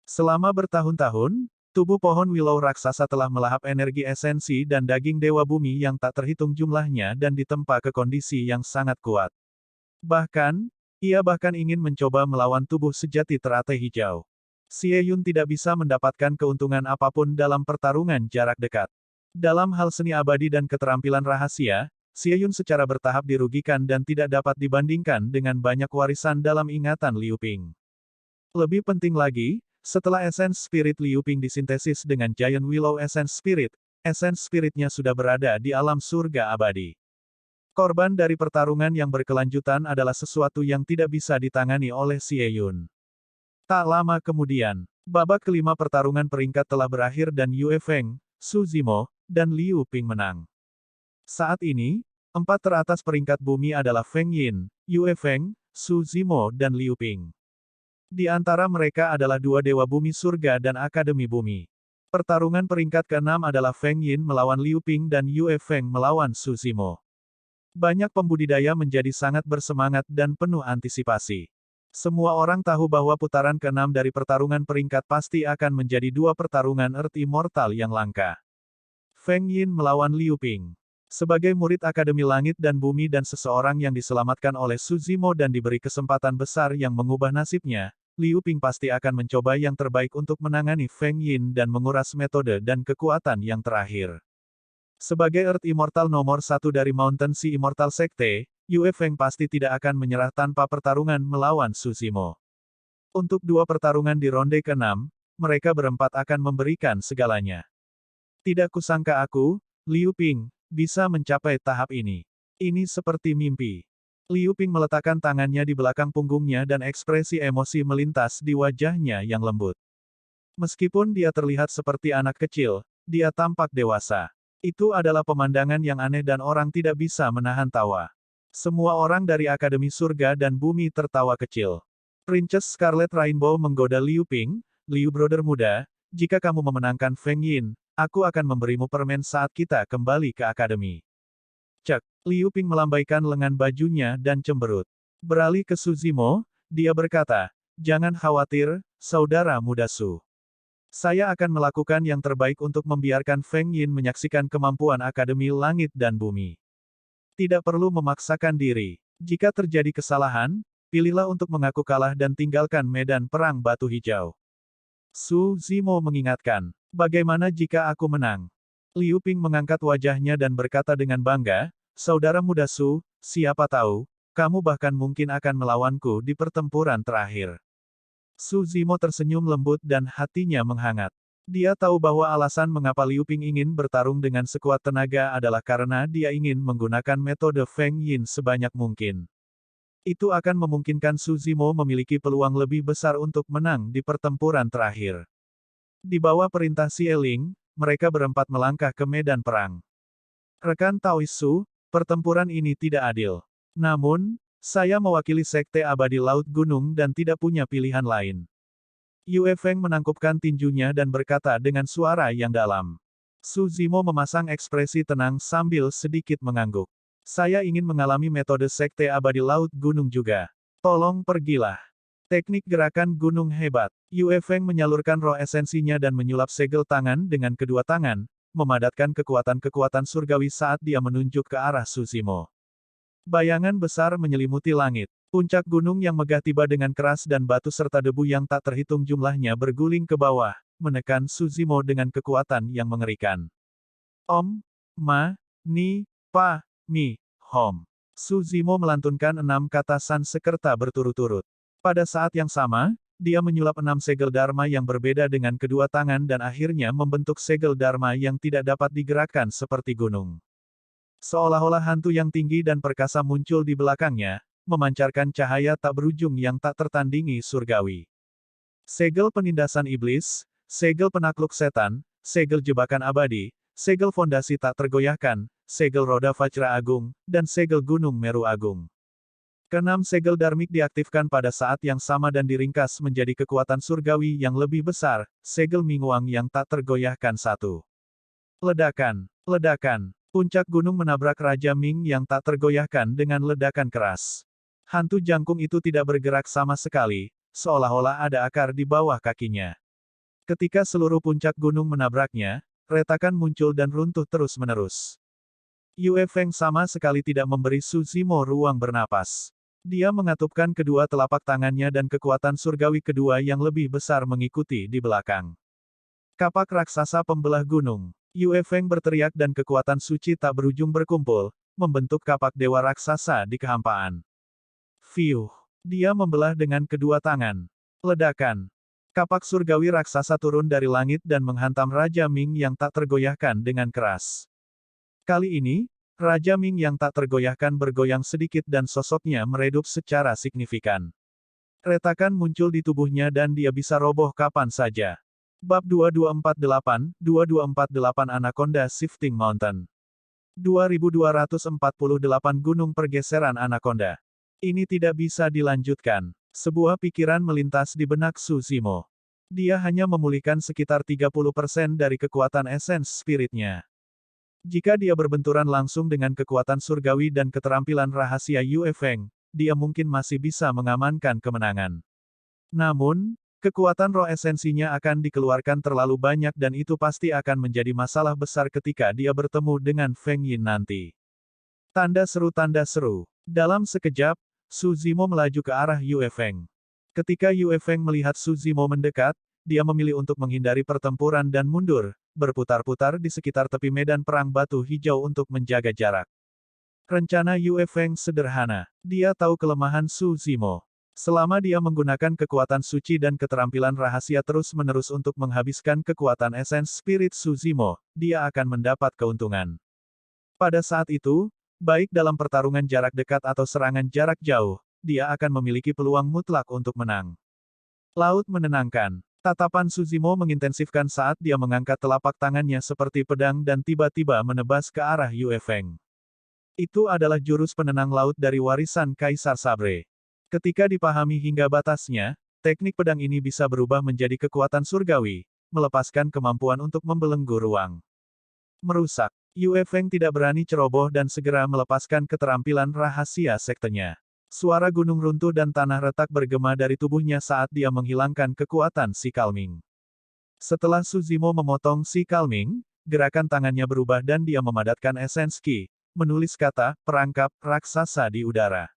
Selama bertahun-tahun, tubuh pohon willow raksasa telah melahap energi esensi dan daging Dewa Bumi yang tak terhitung jumlahnya dan ditempa ke kondisi yang sangat kuat. Bahkan, ia bahkan ingin mencoba melawan tubuh sejati teratai hijau. Xie Yun tidak bisa mendapatkan keuntungan apapun dalam pertarungan jarak dekat. Dalam hal seni abadi dan keterampilan rahasia, Xie Yun secara bertahap dirugikan dan tidak dapat dibandingkan dengan banyak warisan dalam ingatan Liu Ping. Lebih penting lagi, setelah Essence Spirit Liu Ping disintesis dengan Giant Willow Essence Spirit, Essence Spiritnya sudah berada di alam surga abadi. Korban dari pertarungan yang berkelanjutan adalah sesuatu yang tidak bisa ditangani oleh Xie Yun. Tak lama kemudian, Babak kelima pertarungan peringkat telah berakhir dan Yue Feng, Su Zimo, dan Liu Ping menang. Saat ini, 4 teratas peringkat bumi adalah Feng Yin, Yue Feng, Su Zimo dan Liu Ping. Di antara mereka adalah dua Dewa Bumi Surga dan Akademi Bumi. Pertarungan peringkat ke-6 adalah Feng Yin melawan Liu Ping dan Yue Feng melawan Su Zimo. Banyak pembudidaya menjadi sangat bersemangat dan penuh antisipasi. Semua orang tahu bahwa putaran ke-6 dari pertarungan peringkat pasti akan menjadi dua pertarungan Earth Immortal yang langka. Feng Yin melawan Liu Ping. Sebagai murid Akademi Langit dan Bumi dan seseorang yang diselamatkan oleh Su Zimo dan diberi kesempatan besar yang mengubah nasibnya, Liu Ping pasti akan mencoba yang terbaik untuk menangani Feng Yin dan menguras metode dan kekuatan yang terakhir. Sebagai Earth Immortal nomor 1 dari Mountain Sea Immortal Sekte, Yue Feng pasti tidak akan menyerah tanpa pertarungan melawan Su Zimo. Untuk dua pertarungan di ronde ke-6, mereka berempat akan memberikan segalanya. Tidak kusangka aku, Liu Ping, bisa mencapai tahap ini. Ini seperti mimpi. Liu Ping meletakkan tangannya di belakang punggungnya dan ekspresi emosi melintas di wajahnya yang lembut. Meskipun dia terlihat seperti anak kecil, dia tampak dewasa. Itu adalah pemandangan yang aneh dan orang tidak bisa menahan tawa. Semua orang dari Akademi Surga dan Bumi tertawa kecil. Princess Scarlet Rainbow menggoda Liu Ping, Liu brother muda, jika kamu memenangkan Feng Yin, aku akan memberimu permen saat kita kembali ke Akademi. Cek, Liu Ping melambaikan lengan bajunya dan cemberut. Beralih ke Su Zimo, dia berkata, jangan khawatir, saudara muda Su. Saya akan melakukan yang terbaik untuk membiarkan Feng Yin menyaksikan kemampuan Akademi Langit dan Bumi. Tidak perlu memaksakan diri. Jika terjadi kesalahan, pilihlah untuk mengaku kalah dan tinggalkan medan perang batu hijau. Su Zimo mengingatkan, bagaimana jika aku menang? Liu Ping mengangkat wajahnya dan berkata dengan bangga, saudara muda Su, siapa tahu, kamu bahkan mungkin akan melawanku di pertempuran terakhir. Su Zimo tersenyum lembut dan hatinya menghangat. Dia tahu bahwa alasan mengapa Liu Ping ingin bertarung dengan sekuat tenaga adalah karena dia ingin menggunakan metode Feng Yin sebanyak mungkin. Itu akan memungkinkan Su Zimo memiliki peluang lebih besar untuk menang di pertempuran terakhir. Di bawah perintah Xie Ling, mereka berempat melangkah ke medan perang. Rekan Taoist Su, pertempuran ini tidak adil. Namun, saya mewakili Sekte Abadi Laut Gunung dan tidak punya pilihan lain. Yue Feng menangkupkan tinjunya dan berkata dengan suara yang dalam. Su Zimo memasang ekspresi tenang sambil sedikit mengangguk. Saya ingin mengalami metode Sekte Abadi Laut Gunung juga. Tolong pergilah. Teknik gerakan gunung hebat. Yue Feng menyalurkan roh esensinya dan menyulap segel tangan dengan kedua tangan, memadatkan kekuatan-kekuatan surgawi saat dia menunjuk ke arah Su Zimo. Bayangan besar menyelimuti langit. Puncak gunung yang megah tiba dengan keras dan batu serta debu yang tak terhitung jumlahnya berguling ke bawah, menekan Su Zimo dengan kekuatan yang mengerikan. Om, Ma, Ni, Pa, Mi, Hom. Su Zimo melantunkan 6 kata Sanskerta berturut-turut. Pada saat yang sama, dia menyulap 6 segel Dharma yang berbeda dengan kedua tangan dan akhirnya membentuk segel Dharma yang tidak dapat digerakkan seperti gunung. Seolah-olah hantu yang tinggi dan perkasa muncul di belakangnya, memancarkan cahaya tak berujung yang tak tertandingi surgawi. Segel penindasan iblis, segel penakluk setan, segel jebakan abadi, segel fondasi tak tergoyahkan, segel roda Vajra Agung, dan segel gunung Meru Agung. Keenam segel Dharmik diaktifkan pada saat yang sama dan diringkas menjadi kekuatan surgawi yang lebih besar, segel Mingwang yang tak tergoyahkan satu. Ledakan, ledakan. Puncak gunung menabrak Raja Ming yang tak tergoyahkan dengan ledakan keras. Hantu jangkung itu tidak bergerak sama sekali, seolah-olah ada akar di bawah kakinya. Ketika seluruh puncak gunung menabraknya, retakan muncul dan runtuh terus-menerus. Yue Feng sama sekali tidak memberi Su Zimo ruang bernapas. Dia mengatupkan kedua telapak tangannya dan kekuatan surgawi kedua yang lebih besar mengikuti di belakang. Kapak raksasa pembelah gunung. Yue Feng berteriak dan kekuatan suci tak berujung berkumpul, membentuk kapak dewa raksasa di kehampaan. Fiuh. Dia membelah dengan kedua tangan. Ledakan. Kapak surgawi raksasa turun dari langit dan menghantam Raja Ming yang tak tergoyahkan dengan keras. Kali ini, Raja Ming yang tak tergoyahkan bergoyang sedikit dan sosoknya meredup secara signifikan. Retakan muncul di tubuhnya dan dia bisa roboh kapan saja. Bab 2248 Anaconda Shifting Mountain 2248 Gunung Pergeseran Anaconda. Ini tidak bisa dilanjutkan. Sebuah pikiran melintas di benak Suzimo. Dia hanya memulihkan sekitar 30% dari kekuatan esens spiritnya. Jika dia berbenturan langsung dengan kekuatan surgawi dan keterampilan rahasia Yue Feng, dia mungkin masih bisa mengamankan kemenangan. Namun, kekuatan roh esensinya akan dikeluarkan terlalu banyak dan itu pasti akan menjadi masalah besar ketika dia bertemu dengan Feng Yin nanti. Tanda seru. Dalam sekejap, Suzimo melaju ke arah Yue Feng. Ketika Yue Feng melihat Suzimo mendekat, dia memilih untuk menghindari pertempuran dan mundur, berputar-putar di sekitar tepi medan perang batu hijau untuk menjaga jarak. Rencana Yue Feng sederhana. Dia tahu kelemahan Suzimo. Selama dia menggunakan kekuatan suci dan keterampilan rahasia terus-menerus untuk menghabiskan kekuatan esens spirit Suzimo, dia akan mendapat keuntungan. Pada saat itu, baik dalam pertarungan jarak dekat atau serangan jarak jauh, dia akan memiliki peluang mutlak untuk menang. Laut menenangkan. Tatapan Suzimo mengintensifkan saat dia mengangkat telapak tangannya seperti pedang dan tiba-tiba menebas ke arah Yue Feng. Itu adalah jurus penenang laut dari warisan Kaisar Sabre. Ketika dipahami hingga batasnya, teknik pedang ini bisa berubah menjadi kekuatan surgawi, melepaskan kemampuan untuk membelenggu ruang. Merusak. Yue Feng tidak berani ceroboh dan segera melepaskan keterampilan rahasia sektenya. Suara gunung runtuh dan tanah retak bergema dari tubuhnya saat dia menghilangkan kekuatan si Kalming. Setelah Suzimo memotong si Kalming, gerakan tangannya berubah dan dia memadatkan esens Qi, menulis kata, perangkap, raksasa di udara.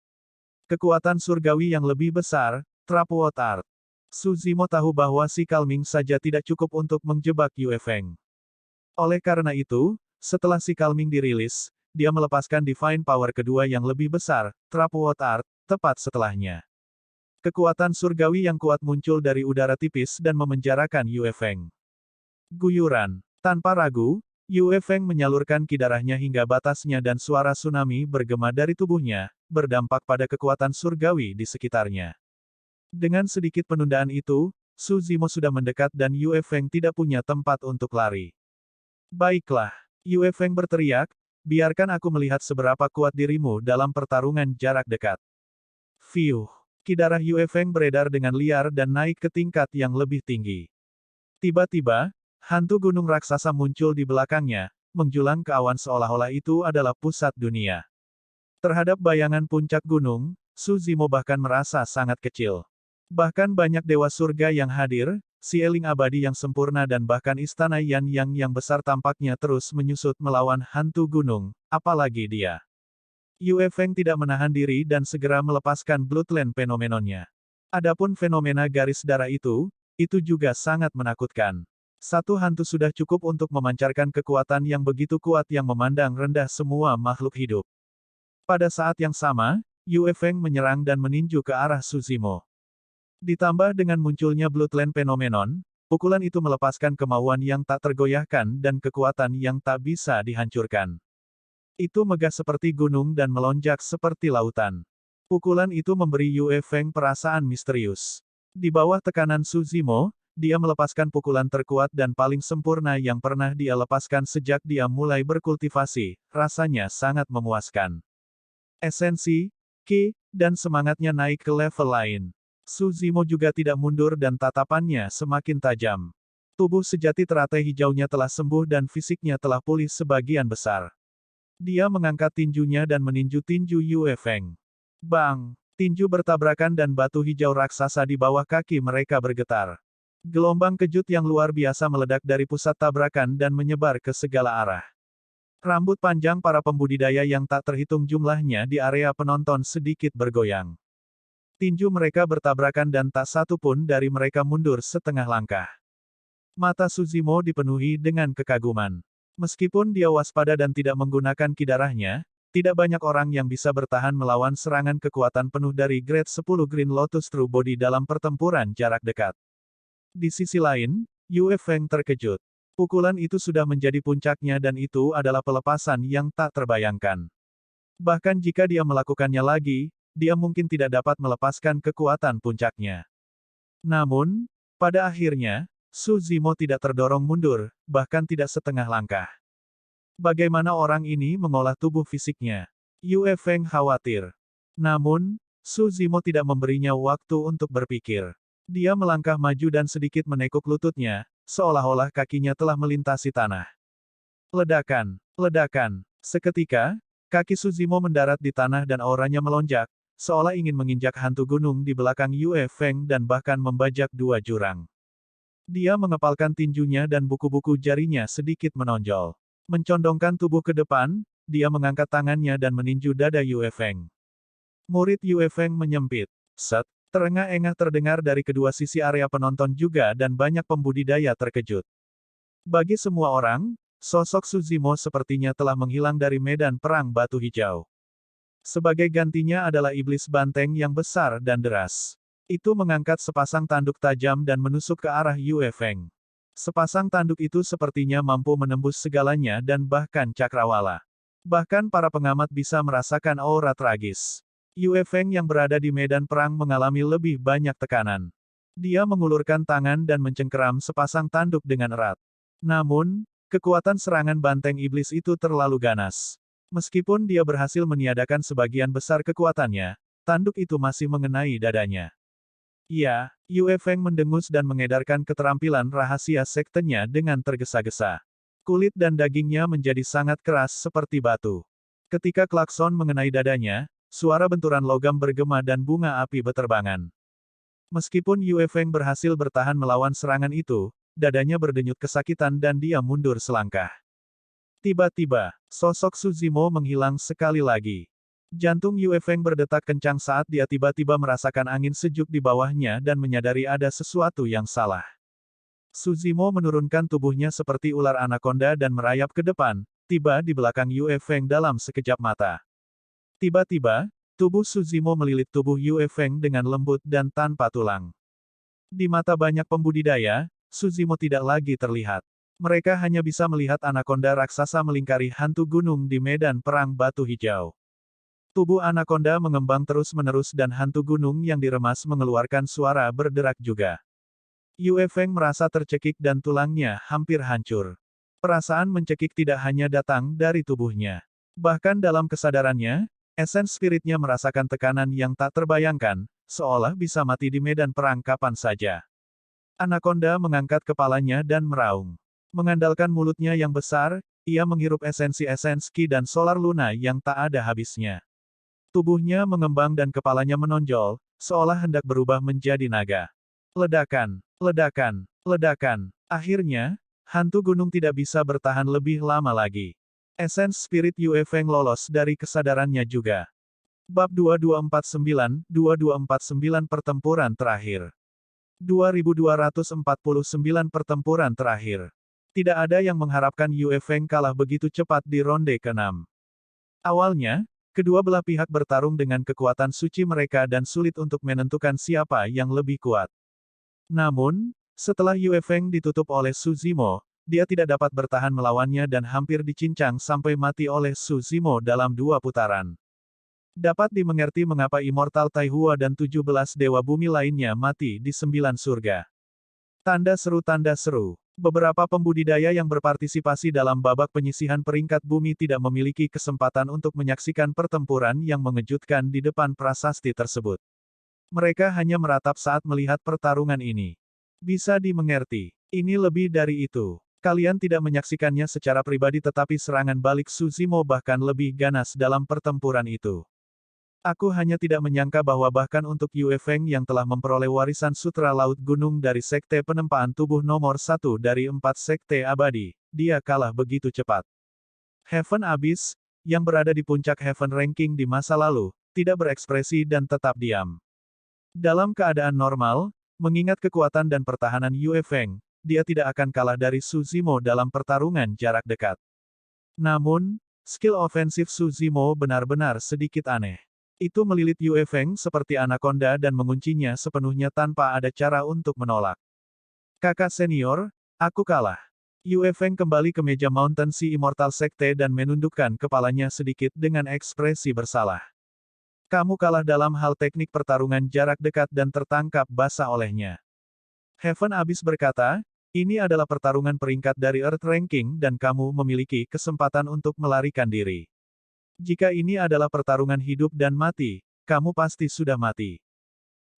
Kekuatan surgawi yang lebih besar, Trapwot Art. Suzimo tahu bahwa si Kalming saja tidak cukup untuk menjebak Yue Feng. Oleh karena itu, setelah si Kalming dirilis, dia melepaskan Divine Power kedua yang lebih besar, Trapwot Art, tepat setelahnya. Kekuatan surgawi yang kuat muncul dari udara tipis dan memenjarakan Yue Feng. Guyuran. Tanpa ragu, Yue Feng menyalurkan Qi darahnya hingga batasnya dan suara tsunami bergema dari tubuhnya, berdampak pada kekuatan surgawi di sekitarnya. Dengan sedikit penundaan itu, Suzimo sudah mendekat dan Yue Feng tidak punya tempat untuk lari. Baiklah, Yue Feng berteriak, biarkan aku melihat seberapa kuat dirimu dalam pertarungan jarak dekat. Fiuh. Qi darah Yue Feng beredar dengan liar dan naik ke tingkat yang lebih tinggi. Tiba-tiba, hantu gunung raksasa muncul di belakangnya, menjulang ke awan seolah-olah itu adalah pusat dunia. Terhadap bayangan puncak gunung, Suzimo bahkan merasa sangat kecil. Bahkan banyak dewa surga yang hadir, Sieling abadi yang sempurna dan bahkan istana Yan Yang yang besar tampaknya terus menyusut melawan hantu gunung, apalagi dia. Yue Feng tidak menahan diri dan segera melepaskan Bloodland fenomenonnya. Adapun fenomena garis darah itu juga sangat menakutkan. Satu hantu sudah cukup untuk memancarkan kekuatan yang begitu kuat yang memandang rendah semua makhluk hidup. Pada saat yang sama, Yue Feng menyerang dan meninju ke arah Suzimo. Ditambah dengan munculnya Bloodland Phenomenon, pukulan itu melepaskan kemauan yang tak tergoyahkan dan kekuatan yang tak bisa dihancurkan. Itu megah seperti gunung dan melonjak seperti lautan. Pukulan itu memberi Yue Feng perasaan misterius. Di bawah tekanan Suzimo, dia melepaskan pukulan terkuat dan paling sempurna yang pernah dia lepaskan sejak dia mulai berkultivasi, rasanya sangat memuaskan. Esensi, Qi, dan semangatnya naik ke level lain. Suzimo juga tidak mundur dan tatapannya semakin tajam. Tubuh sejati teratai hijaunya telah sembuh dan fisiknya telah pulih sebagian besar. Dia mengangkat tinjunya dan meninju tinju Yue Feng. Bang! Tinju bertabrakan dan batu hijau raksasa di bawah kaki mereka bergetar. Gelombang kejut yang luar biasa meledak dari pusat tabrakan dan menyebar ke segala arah. Rambut panjang para pembudidaya yang tak terhitung jumlahnya di area penonton sedikit bergoyang. Tinju mereka bertabrakan dan tak satu pun dari mereka mundur setengah langkah. Mata Suzimo dipenuhi dengan kekaguman. Meskipun dia waspada dan tidak menggunakan Qi darahnya, tidak banyak orang yang bisa bertahan melawan serangan kekuatan penuh dari Grade 10 Green Lotus True Body dalam pertempuran jarak dekat. Di sisi lain, Yue Feng terkejut. Pukulan itu sudah menjadi puncaknya dan itu adalah pelepasan yang tak terbayangkan. Bahkan jika dia melakukannya lagi, dia mungkin tidak dapat melepaskan kekuatan puncaknya. Namun, pada akhirnya, Su Zimo tidak terdorong mundur, bahkan tidak setengah langkah. Bagaimana orang ini mengolah tubuh fisiknya? Yue Feng khawatir. Namun, Su Zimo tidak memberinya waktu untuk berpikir. Dia melangkah maju dan sedikit menekuk lututnya, seolah-olah kakinya telah melintasi tanah. Ledakan, ledakan. Seketika, kaki Su Zimo mendarat di tanah dan auranya melonjak, seolah ingin menginjak hantu gunung di belakang Yue Feng dan bahkan membajak dua jurang. Dia mengepalkan tinjunya dan buku-buku jarinya sedikit menonjol. Mencondongkan tubuh ke depan, dia mengangkat tangannya dan meninju dada Yue Feng. Murid Yue Feng menyempit. Set, terengah-engah terdengar dari kedua sisi area penonton juga dan banyak pembudidaya terkejut. Bagi semua orang, sosok Su Zimo sepertinya telah menghilang dari medan perang batu hijau. Sebagai gantinya adalah iblis banteng yang besar dan deras. Itu mengangkat sepasang tanduk tajam dan menusuk ke arah Yue Feng. Sepasang tanduk itu sepertinya mampu menembus segalanya dan bahkan cakrawala. Bahkan para pengamat bisa merasakan aura tragis. Yue Feng yang berada di medan perang mengalami lebih banyak tekanan. Dia mengulurkan tangan dan mencengkeram sepasang tanduk dengan erat. Namun, kekuatan serangan banteng iblis itu terlalu ganas. Meskipun dia berhasil meniadakan sebagian besar kekuatannya, tanduk itu masih mengenai dadanya. Ya, Yue Feng mendengus dan mengedarkan keterampilan rahasia sektenya dengan tergesa-gesa. Kulit dan dagingnya menjadi sangat keras seperti batu. Ketika klakson mengenai dadanya, suara benturan logam bergema dan bunga api beterbangan. Meskipun Yue Feng berhasil bertahan melawan serangan itu, dadanya berdenyut kesakitan dan dia mundur selangkah. Tiba-tiba, sosok Su Zimo menghilang sekali lagi. Jantung Yue Feng berdetak kencang saat dia tiba-tiba merasakan angin sejuk di bawahnya dan menyadari ada sesuatu yang salah. Su Zimo menurunkan tubuhnya seperti ular anaconda dan merayap ke depan, tiba di belakang Yue Feng dalam sekejap mata. Tiba-tiba, tubuh Su Zimo melilit tubuh Yue Feng dengan lembut dan tanpa tulang. Di mata banyak pembudidaya, Su Zimo tidak lagi terlihat. Mereka hanya bisa melihat anaconda raksasa melingkari hantu gunung di medan perang batu hijau. Tubuh anaconda mengembang terus-menerus dan hantu gunung yang diremas mengeluarkan suara berderak juga. Yue Feng merasa tercekik dan tulangnya hampir hancur. Perasaan mencekik tidak hanya datang dari tubuhnya. Bahkan dalam kesadarannya, esens spiritnya merasakan tekanan yang tak terbayangkan, seolah bisa mati di medan perang kapan saja. Anaconda mengangkat kepalanya dan meraung. Mengandalkan mulutnya yang besar, ia menghirup esensi-esensi Qi dan solar luna yang tak ada habisnya. Tubuhnya mengembang dan kepalanya menonjol, seolah hendak berubah menjadi naga. Ledakan, ledakan, ledakan. Akhirnya, hantu gunung tidak bisa bertahan lebih lama lagi. Esens spirit Yue Feng lolos dari kesadarannya juga. Bab 2249 Pertempuran Terakhir. 2249 Pertempuran Terakhir. Tidak ada yang mengharapkan Yue Feng kalah begitu cepat di ronde ke-6. Awalnya, kedua belah pihak bertarung dengan kekuatan suci mereka dan sulit untuk menentukan siapa yang lebih kuat. Namun, setelah Yue Feng ditutup oleh Su Zimo, dia tidak dapat bertahan melawannya dan hampir dicincang sampai mati oleh Su Zimo dalam 2 putaran. Dapat dimengerti mengapa Immortal Taihua dan 17 dewa bumi lainnya mati di 9 surga. Tanda seru. Beberapa pembudidaya yang berpartisipasi dalam babak penyisihan peringkat bumi tidak memiliki kesempatan untuk menyaksikan pertempuran yang mengejutkan di depan prasasti tersebut. Mereka hanya meratap saat melihat pertarungan ini. Bisa dimengerti, ini lebih dari itu. Kalian tidak menyaksikannya secara pribadi tetapi serangan balik Su Zimo bahkan lebih ganas dalam pertempuran itu. Aku hanya tidak menyangka bahwa bahkan untuk Yue Feng yang telah memperoleh warisan Sutra Laut Gunung dari Sekte Penempaan Tubuh nomor 1 dari 4 Sekte Abadi, dia kalah begitu cepat. Heaven Abyss, yang berada di puncak Heaven Ranking di masa lalu, tidak berekspresi dan tetap diam. Dalam keadaan normal, mengingat kekuatan dan pertahanan Yue Feng, dia tidak akan kalah dari Su Zimo dalam pertarungan jarak dekat. Namun, skill ofensif Su Zimo benar-benar sedikit aneh. Itu melilit Yue Feng seperti anaconda dan menguncinya sepenuhnya tanpa ada cara untuk menolak. Kakak senior, aku kalah. Yue Feng kembali ke meja Mountain Sea Immortal Sekte dan menundukkan kepalanya sedikit dengan ekspresi bersalah. Kamu kalah dalam hal teknik pertarungan jarak dekat dan tertangkap basah olehnya. Heaven Abyss berkata, ini adalah pertarungan peringkat dari Earth Ranking dan kamu memiliki kesempatan untuk melarikan diri. Jika ini adalah pertarungan hidup dan mati, kamu pasti sudah mati.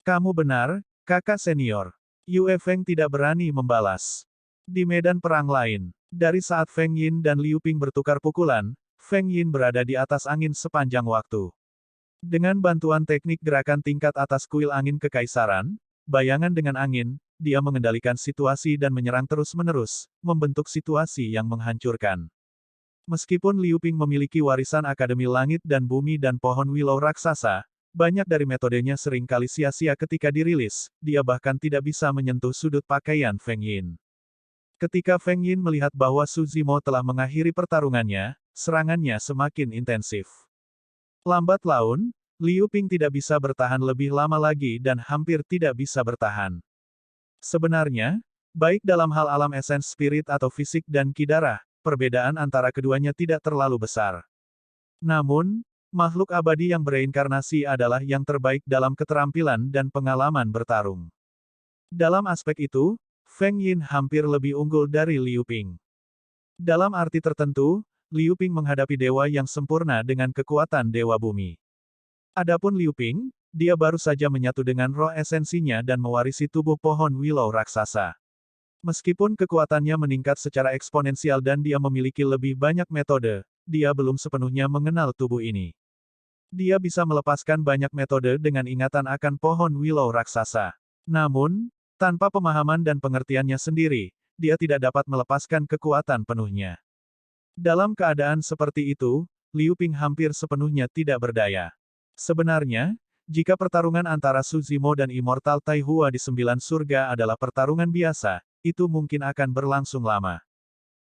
Kamu benar, kakak senior. Yue Feng tidak berani membalas. Di medan perang lain, dari saat Feng Yin dan Liu Ping bertukar pukulan, Feng Yin berada di atas angin sepanjang waktu. Dengan bantuan teknik gerakan tingkat atas kuil angin kekaisaran, bayangan dengan angin, dia mengendalikan situasi dan menyerang terus-menerus, membentuk situasi yang menghancurkan. Meskipun Liu Ping memiliki warisan Akademi Langit dan Bumi dan Pohon Willow Raksasa, banyak dari metodenya sering kali sia-sia ketika dirilis, dia bahkan tidak bisa menyentuh sudut pakaian Feng Yin. Ketika Feng Yin melihat bahwa Su Zimo telah mengakhiri pertarungannya, serangannya semakin intensif. Lambat laun, Liu Ping tidak bisa bertahan lebih lama lagi dan hampir tidak bisa bertahan. Sebenarnya, baik dalam hal alam esens spirit atau fisik dan ki darah, perbedaan antara keduanya tidak terlalu besar. Namun, makhluk abadi yang bereinkarnasi adalah yang terbaik dalam keterampilan dan pengalaman bertarung. Dalam aspek itu, Feng Yin hampir lebih unggul dari Liu Ping. Dalam arti tertentu, Liu Ping menghadapi dewa yang sempurna dengan kekuatan dewa bumi. Adapun Liu Ping, dia baru saja menyatu dengan roh esensinya dan mewarisi tubuh pohon Willow raksasa. Meskipun kekuatannya meningkat secara eksponensial dan dia memiliki lebih banyak metode, dia belum sepenuhnya mengenal tubuh ini. Dia bisa melepaskan banyak metode dengan ingatan akan pohon Willow raksasa. Namun, tanpa pemahaman dan pengertiannya sendiri, dia tidak dapat melepaskan kekuatan penuhnya. Dalam keadaan seperti itu, Liu Ping hampir sepenuhnya tidak berdaya. Sebenarnya, jika pertarungan antara Su Zimo dan Immortal Tai Hua di 9 surga adalah pertarungan biasa, itu mungkin akan berlangsung lama.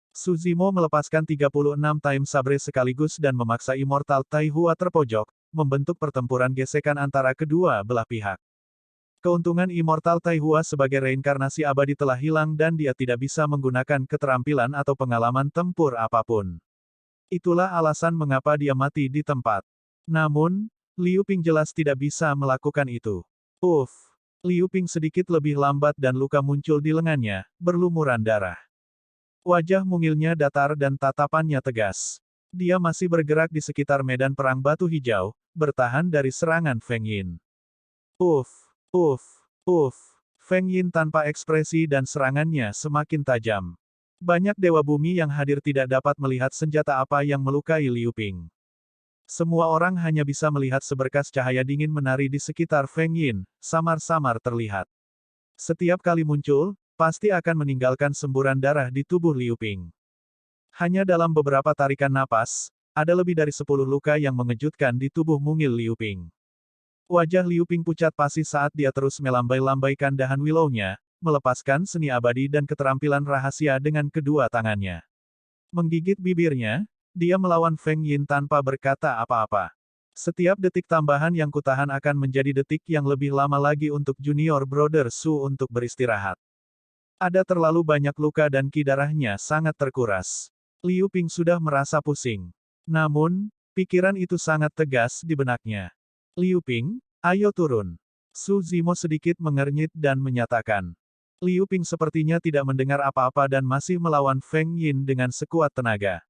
Su Zimo melepaskan 36 time sabre sekaligus dan memaksa Immortal Tai Hua terpojok, membentuk pertempuran gesekan antara kedua belah pihak. Keuntungan Immortal Tai Hua sebagai reinkarnasi abadi telah hilang dan dia tidak bisa menggunakan keterampilan atau pengalaman tempur apapun. Itulah alasan mengapa dia mati di tempat. Namun, Liu Ping jelas tidak bisa melakukan itu. Liu Ping sedikit lebih lambat dan luka muncul di lengannya, berlumuran darah. Wajah mungilnya datar dan tatapannya tegas. Dia masih bergerak di sekitar medan perang batu hijau, bertahan dari serangan Feng Yin. Feng Yin tanpa ekspresi dan serangannya semakin tajam. Banyak dewa bumi yang hadir tidak dapat melihat senjata apa yang melukai Liu Ping. Semua orang hanya bisa melihat seberkas cahaya dingin menari di sekitar Feng Yin, samar-samar terlihat. Setiap kali muncul, pasti akan meninggalkan semburan darah di tubuh Liu Ping. Hanya dalam beberapa tarikan napas, ada lebih dari 10 luka yang mengejutkan di tubuh mungil Liu Ping. Wajah Liu Ping pucat pasi saat dia terus melambai-lambaikan dahan willow-nya, melepaskan seni abadi dan keterampilan rahasia dengan kedua tangannya. Menggigit bibirnya, dia melawan Feng Yin tanpa berkata apa-apa. Setiap detik tambahan yang kutahan akan menjadi detik yang lebih lama lagi untuk Junior Brother Su untuk beristirahat. Ada terlalu banyak luka dan ki darahnya sangat terkuras. Liu Ping sudah merasa pusing. Namun, pikiran itu sangat tegas di benaknya. Liu Ping, ayo turun. Su Zimo sedikit mengernyit dan menyatakan. Liu Ping sepertinya tidak mendengar apa-apa dan masih melawan Feng Yin dengan sekuat tenaga.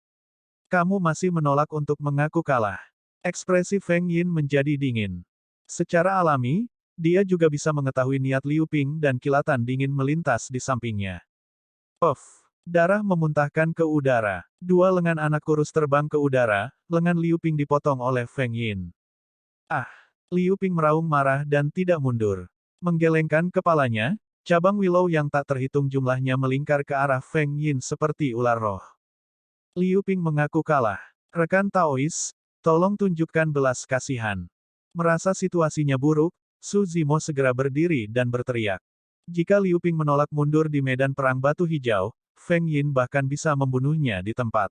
Kamu masih menolak untuk mengaku kalah. Ekspresi Feng Yin menjadi dingin. Secara alami, dia juga bisa mengetahui niat Liu Ping dan kilatan dingin melintas di sampingnya. Darah memuntahkan ke udara. Dua lengan anak kurus terbang ke udara, lengan Liu Ping dipotong oleh Feng Yin. Liu Ping meraung marah dan tidak mundur. Menggelengkan kepalanya, cabang willow yang tak terhitung jumlahnya melingkar ke arah Feng Yin seperti ular roh. Liu Ping mengaku kalah. Rekan Taois, tolong tunjukkan belas kasihan. Merasa situasinya buruk, Su Zimo segera berdiri dan berteriak. Jika Liu Ping menolak mundur di medan perang batu hijau, Feng Yin bahkan bisa membunuhnya di tempat.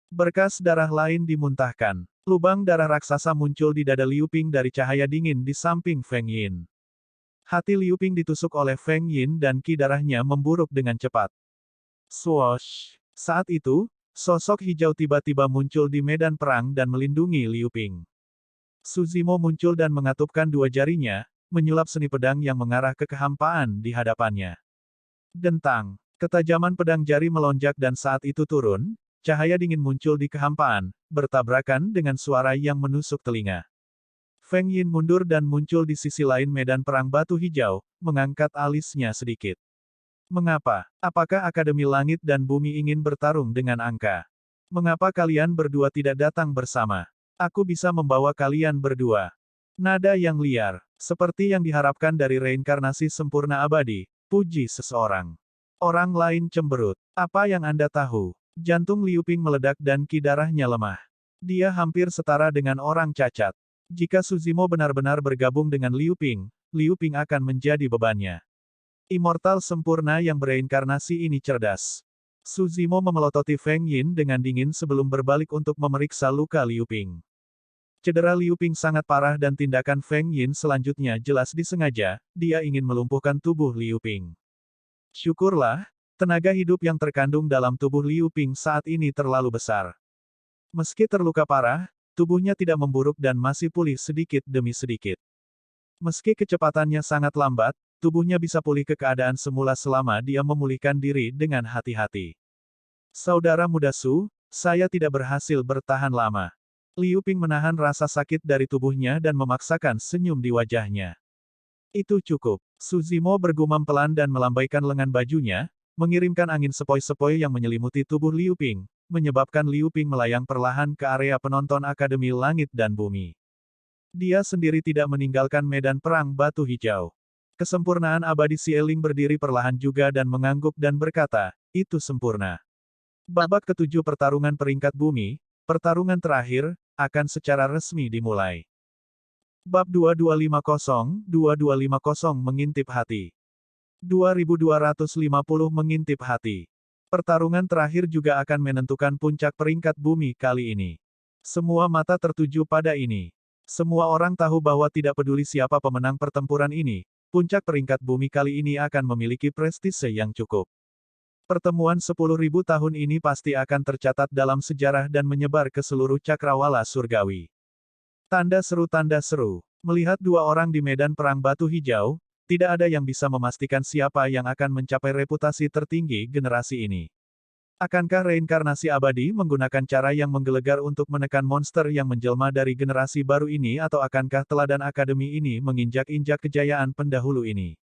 Berkas darah lain dimuntahkan. Lubang darah raksasa muncul di dada Liu Ping dari cahaya dingin di samping Feng Yin. Hati Liu Ping ditusuk oleh Feng Yin dan ki darahnya memburuk dengan cepat. Swoosh! Saat itu, sosok hijau tiba-tiba muncul di medan perang dan melindungi Liu Ping. Suzimo muncul dan mengatupkan dua jarinya, menyulap seni pedang yang mengarah ke kehampaan di hadapannya. Dentang. Ketajaman pedang jari melonjak dan saat itu turun, cahaya dingin muncul di kehampaan, bertabrakan dengan suara yang menusuk telinga. Feng Yin mundur dan muncul di sisi lain medan perang batu hijau, mengangkat alisnya sedikit. Mengapa? Apakah Akademi Langit dan Bumi ingin bertarung dengan angka? Mengapa kalian berdua tidak datang bersama? Aku bisa membawa kalian berdua. Nada yang liar, seperti yang diharapkan dari reinkarnasi sempurna abadi, puji seseorang. Orang lain cemberut. Apa yang Anda tahu? Jantung Liu Ping meledak dan ki darahnya lemah. Dia hampir setara dengan orang cacat. Jika Suzimo benar-benar bergabung dengan Liu Ping akan menjadi bebannya. Immortal sempurna yang bereinkarnasi ini cerdas. Suzimo memelototi Feng Yin dengan dingin sebelum berbalik untuk memeriksa luka Liu Ping. Cedera Liu Ping sangat parah dan tindakan Feng Yin selanjutnya jelas disengaja, dia ingin melumpuhkan tubuh Liu Ping. Syukurlah, tenaga hidup yang terkandung dalam tubuh Liu Ping saat ini terlalu besar. Meski terluka parah, tubuhnya tidak memburuk dan masih pulih sedikit demi sedikit. Meski kecepatannya sangat lambat, tubuhnya bisa pulih ke keadaan semula selama dia memulihkan diri dengan hati-hati. Saudara muda Su, saya tidak berhasil bertahan lama. Liu Ping menahan rasa sakit dari tubuhnya dan memaksakan senyum di wajahnya. Itu cukup. Suzimo bergumam pelan dan melambaikan lengan bajunya, mengirimkan angin sepoi-sepoi yang menyelimuti tubuh Liu Ping, menyebabkan Liu Ping melayang perlahan ke area penonton Akademi Langit dan Bumi. Dia sendiri tidak meninggalkan medan perang batu hijau. Kesempurnaan abadi Xieling berdiri perlahan juga dan mengangguk dan berkata, itu sempurna. Babak ketujuh pertarungan peringkat bumi, pertarungan terakhir, akan secara resmi dimulai. Bab 2250 mengintip hati. 2250 mengintip hati. Pertarungan terakhir juga akan menentukan puncak peringkat bumi kali ini. Semua mata tertuju pada ini. Semua orang tahu bahwa tidak peduli siapa pemenang pertempuran ini, puncak peringkat bumi kali ini akan memiliki prestise yang cukup. Pertemuan 10.000 tahun ini pasti akan tercatat dalam sejarah dan menyebar ke seluruh cakrawala surgawi. Tanda seru. Melihat dua orang di medan perang batu hijau, tidak ada yang bisa memastikan siapa yang akan mencapai reputasi tertinggi generasi ini. Akankah reinkarnasi abadi menggunakan cara yang menggelegar untuk menekan monster yang menjelma dari generasi baru ini atau akankah teladan akademi ini menginjak-injak kejayaan pendahulu ini?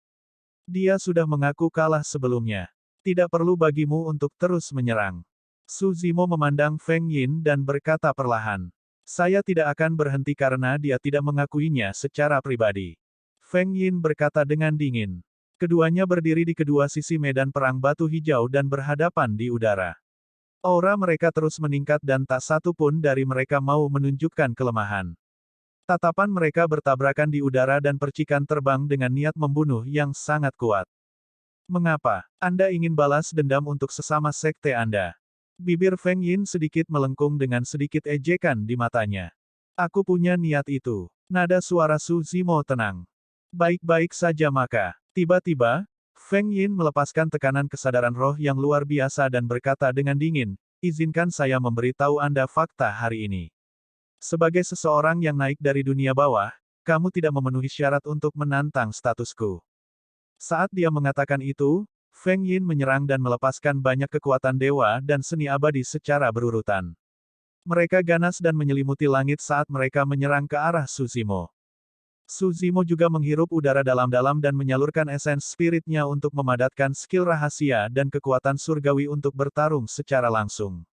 Dia sudah mengaku kalah sebelumnya. Tidak perlu bagimu untuk terus menyerang. Suzimo memandang Feng Yin dan berkata perlahan. Saya tidak akan berhenti karena dia tidak mengakuinya secara pribadi. Feng Yin berkata dengan dingin. Keduanya berdiri di kedua sisi medan perang batu hijau dan berhadapan di udara. Aura mereka terus meningkat dan tak satu pun dari mereka mau menunjukkan kelemahan. Tatapan mereka bertabrakan di udara dan percikan terbang dengan niat membunuh yang sangat kuat. Mengapa? Anda ingin balas dendam untuk sesama sekte Anda? Bibir Feng Yin sedikit melengkung dengan sedikit ejekan di matanya. Aku punya niat itu. Nada suara Suzimo tenang. Baik-baik saja maka. Tiba-tiba, Feng Yin melepaskan tekanan kesadaran roh yang luar biasa dan berkata dengan dingin, izinkan saya memberitahu Anda fakta hari ini. Sebagai seseorang yang naik dari dunia bawah, kamu tidak memenuhi syarat untuk menantang statusku. Saat dia mengatakan itu, Feng Yin menyerang dan melepaskan banyak kekuatan dewa dan seni abadi secara berurutan. Mereka ganas dan menyelimuti langit saat mereka menyerang ke arah Suzimo. Suzimo juga menghirup udara dalam-dalam dan menyalurkan esens spiritnya untuk memadatkan skill rahasia dan kekuatan surgawi untuk bertarung secara langsung.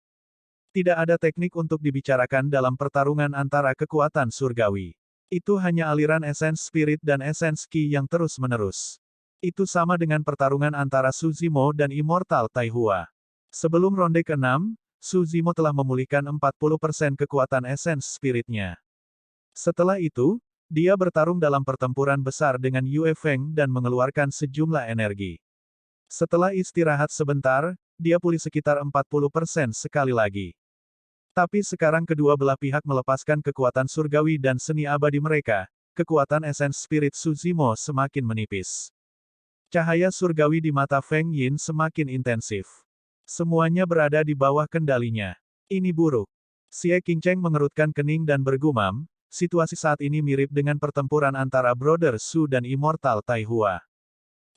Tidak ada teknik untuk dibicarakan dalam pertarungan antara kekuatan surgawi. Itu hanya aliran esens spirit dan esens ki yang terus-menerus. Itu sama dengan pertarungan antara Suzimo dan Immortal Taihua. Sebelum ronde ke-6, Suzimo telah memulihkan 40% kekuatan esens spiritnya. Setelah itu, dia bertarung dalam pertempuran besar dengan Yue Feng dan mengeluarkan sejumlah energi. Setelah istirahat sebentar, dia pulih sekitar 40% sekali lagi. Tapi sekarang kedua belah pihak melepaskan kekuatan surgawi dan seni abadi mereka, kekuatan esens spirit Suzimo semakin menipis. Cahaya surgawi di mata Feng Yin semakin intensif. Semuanya berada di bawah kendalinya. Ini buruk. Xie Qingcheng mengerutkan kening dan bergumam, situasi saat ini mirip dengan pertempuran antara Brother Su dan Immortal Taihua.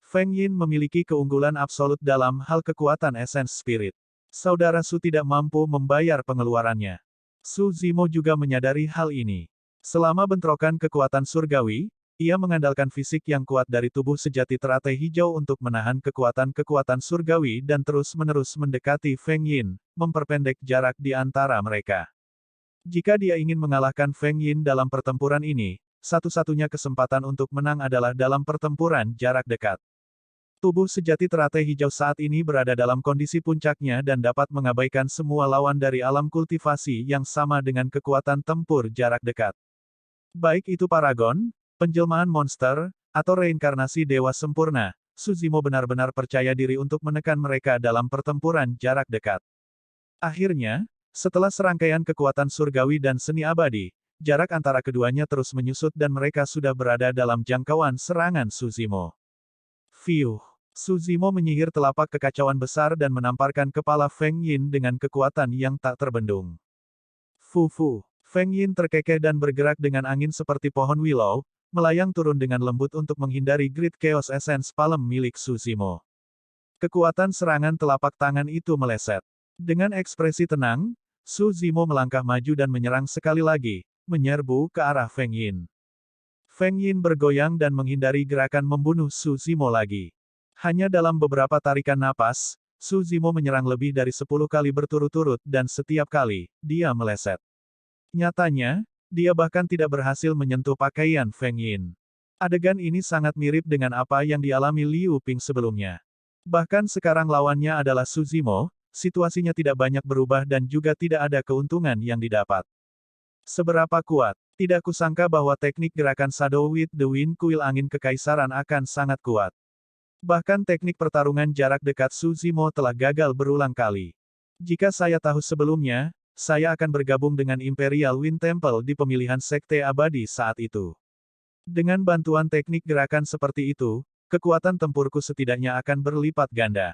Feng Yin memiliki keunggulan absolut dalam hal kekuatan Essence Spirit. Saudara Su tidak mampu membayar pengeluarannya. Su Zimo juga menyadari hal ini. Selama bentrokan kekuatan surgawi, ia mengandalkan fisik yang kuat dari tubuh sejati teratai hijau untuk menahan kekuatan-kekuatan surgawi dan terus-menerus mendekati Feng Yin, memperpendek jarak di antara mereka. Jika dia ingin mengalahkan Feng Yin dalam pertempuran ini, satu-satunya kesempatan untuk menang adalah dalam pertempuran jarak dekat. Tubuh sejati teratai hijau saat ini berada dalam kondisi puncaknya dan dapat mengabaikan semua lawan dari alam kultivasi yang sama dengan kekuatan tempur jarak dekat. Baik itu Paragon, penjelmaan monster, atau reinkarnasi dewa sempurna, Su Zimo benar-benar percaya diri untuk menekan mereka dalam pertempuran jarak dekat. Akhirnya, setelah serangkaian kekuatan surgawi dan seni abadi, jarak antara keduanya terus menyusut dan mereka sudah berada dalam jangkauan serangan Su Zimo. Fiuh. Su Zimo menyihir telapak kekacauan besar dan menamparkan kepala Feng Yin dengan kekuatan yang tak terbendung. Fu. Feng Yin terkekeh dan bergerak dengan angin seperti pohon willow, melayang turun dengan lembut untuk menghindari Great Chaos Essence Palem milik Su Zimo. Kekuatan serangan telapak tangan itu meleset. Dengan ekspresi tenang, Su Zimo melangkah maju dan menyerang sekali lagi, menyerbu ke arah Feng Yin. Feng Yin bergoyang dan menghindari gerakan membunuh Su Zimo lagi. Hanya dalam beberapa tarikan napas, Su Zimo menyerang lebih dari 10 kali berturut-turut dan setiap kali, dia meleset. Nyatanya, dia bahkan tidak berhasil menyentuh pakaian Feng Yin. Adegan ini sangat mirip dengan apa yang dialami Liu Ping sebelumnya. Bahkan sekarang lawannya adalah Su Zimo, situasinya tidak banyak berubah dan juga tidak ada keuntungan yang didapat. Seberapa kuat? Tidak kusangka bahwa teknik gerakan Shadow with the Wind kuil angin kekaisaran akan sangat kuat. Bahkan teknik pertarungan jarak dekat Su Zimo telah gagal berulang kali. Jika saya tahu sebelumnya, saya akan bergabung dengan Imperial Wind Temple di pemilihan Sekte Abadi saat itu. Dengan bantuan teknik gerakan seperti itu, kekuatan tempurku setidaknya akan berlipat ganda.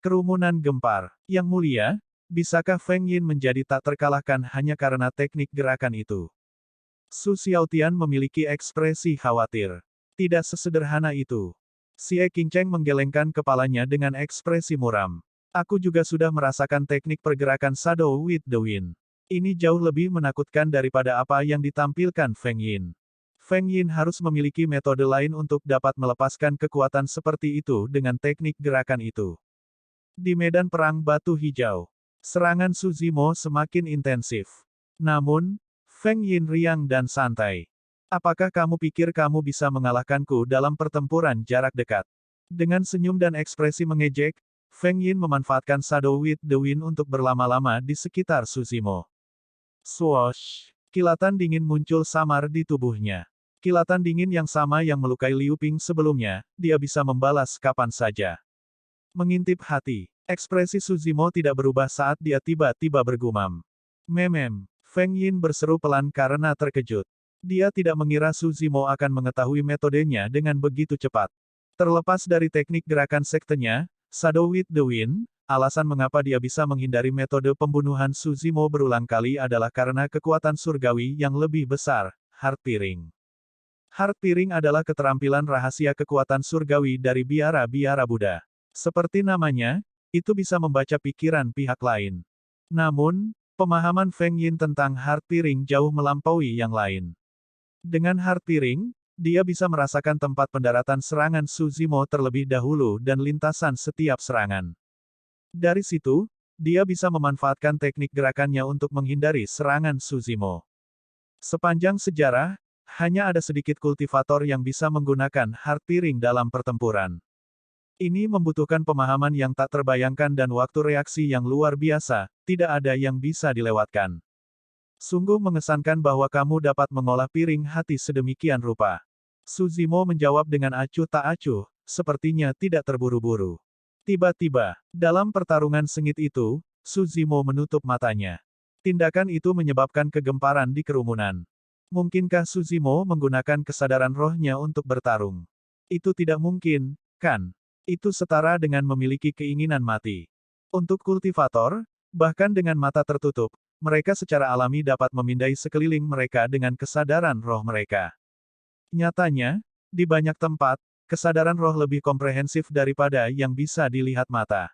Kerumunan gempar. Yang mulia, bisakah Feng Yin menjadi tak terkalahkan hanya karena teknik gerakan itu? Su Xiaotian memiliki ekspresi khawatir. Tidak sesederhana itu. Xie Qingcheng menggelengkan kepalanya dengan ekspresi muram. Aku juga sudah merasakan teknik pergerakan Shadow with the Wind. Ini jauh lebih menakutkan daripada apa yang ditampilkan Feng Yin. Feng Yin harus memiliki metode lain untuk dapat melepaskan kekuatan seperti itu dengan teknik gerakan itu. Di medan perang batu hijau, serangan Su Zimo semakin intensif. Namun, Feng Yin riang dan santai. Apakah kamu pikir kamu bisa mengalahkanku dalam pertempuran jarak dekat? Dengan senyum dan ekspresi mengejek, Feng Yin memanfaatkan Shadow with the Wind untuk berlama-lama di sekitar Su Zimo. Swoosh! Kilatan dingin muncul samar di tubuhnya. Kilatan dingin yang sama yang melukai Liu Ping sebelumnya, dia bisa membalas kapan saja. Mengintip hati, ekspresi Su Zimo tidak berubah saat dia tiba-tiba bergumam. Memem, Feng Yin berseru pelan karena terkejut. Dia tidak mengira Su Zimo akan mengetahui metodenya dengan begitu cepat. Terlepas dari teknik gerakan sektenya, Shadow with the Wind, alasan mengapa dia bisa menghindari metode pembunuhan Su Zimo berulang kali adalah karena kekuatan surgawi yang lebih besar, Heart Piring. Heart Piring adalah keterampilan rahasia kekuatan surgawi dari biara-biara Buddha. Seperti namanya, itu bisa membaca pikiran pihak lain. Namun, pemahaman Feng Yin tentang Heart Piring jauh melampaui yang lain. Dengan Heart Piring, dia bisa merasakan tempat pendaratan serangan Su Zimo terlebih dahulu dan lintasan setiap serangan. Dari situ, dia bisa memanfaatkan teknik gerakannya untuk menghindari serangan Su Zimo. Sepanjang sejarah, hanya ada sedikit kultivator yang bisa menggunakan Heart Piring dalam pertempuran. Ini membutuhkan pemahaman yang tak terbayangkan dan waktu reaksi yang luar biasa, tidak ada yang bisa dilewatkan. Sungguh mengesankan bahwa kamu dapat mengolah piring hati sedemikian rupa. Su Zimo menjawab dengan acuh tak acuh, sepertinya tidak terburu-buru. Tiba-tiba, dalam pertarungan sengit itu, Su Zimo menutup matanya. Tindakan itu menyebabkan kegemparan di kerumunan. Mungkinkah Su Zimo menggunakan kesadaran rohnya untuk bertarung? Itu tidak mungkin, kan? Itu setara dengan memiliki keinginan mati. Untuk kultivator, bahkan dengan mata tertutup, mereka secara alami dapat memindai sekeliling mereka dengan kesadaran roh mereka. Nyatanya, di banyak tempat, kesadaran roh lebih komprehensif daripada yang bisa dilihat mata.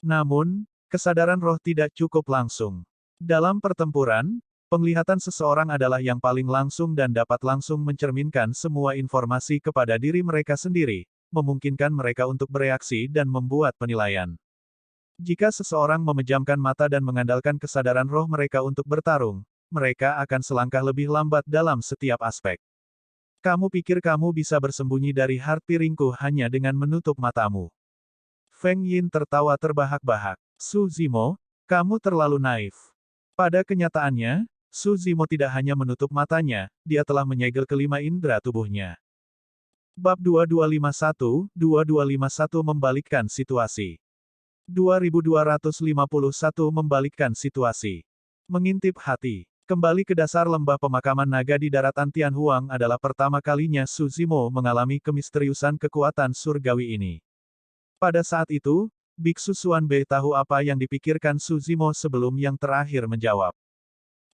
Namun, kesadaran roh tidak cukup langsung. Dalam pertempuran, penglihatan seseorang adalah yang paling langsung dan dapat langsung mencerminkan semua informasi kepada diri mereka sendiri, memungkinkan mereka untuk bereaksi dan membuat penilaian. Jika seseorang memejamkan mata dan mengandalkan kesadaran roh mereka untuk bertarung, mereka akan selangkah lebih lambat dalam setiap aspek. Kamu pikir kamu bisa bersembunyi dari hard piringku hanya dengan menutup matamu? Feng Yin tertawa terbahak-bahak. Su Zimo, kamu terlalu naif. Pada kenyataannya, Su Zimo tidak hanya menutup matanya, dia telah menyegel kelima indera tubuhnya. Bab 2251 membalikkan situasi. 2251 membalikkan situasi. Mengintip hati. Kembali ke dasar lembah pemakaman naga di daratan Tianhuang adalah pertama kalinya Su Zimo mengalami kemisteriusan kekuatan surgawi ini. Pada saat itu, Biksu Xuan Bei tahu apa yang dipikirkan Su Zimo sebelum yang terakhir menjawab.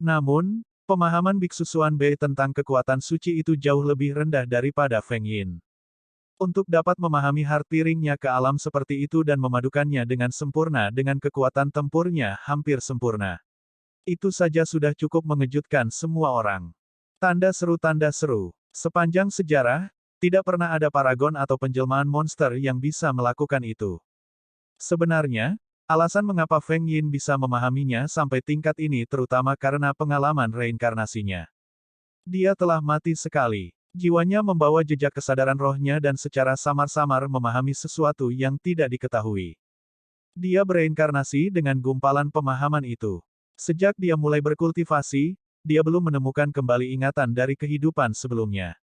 Namun, pemahaman Biksu Xuan Bei tentang kekuatan suci itu jauh lebih rendah daripada Feng Yin. Untuk dapat memahami hard piringnya ke alam seperti itu dan memadukannya dengan sempurna dengan kekuatan tempurnya hampir sempurna. Itu saja sudah cukup mengejutkan semua orang. Tanda seru. Sepanjang sejarah, tidak pernah ada paragon atau penjelmaan monster yang bisa melakukan itu. Sebenarnya, alasan mengapa Feng Yin bisa memahaminya sampai tingkat ini terutama karena pengalaman reinkarnasinya. Dia telah mati sekali. Jiwanya membawa jejak kesadaran rohnya dan secara samar-samar memahami sesuatu yang tidak diketahui. Dia bereinkarnasi dengan gumpalan pemahaman itu. Sejak dia mulai berkultivasi, dia belum menemukan kembali ingatan dari kehidupan sebelumnya.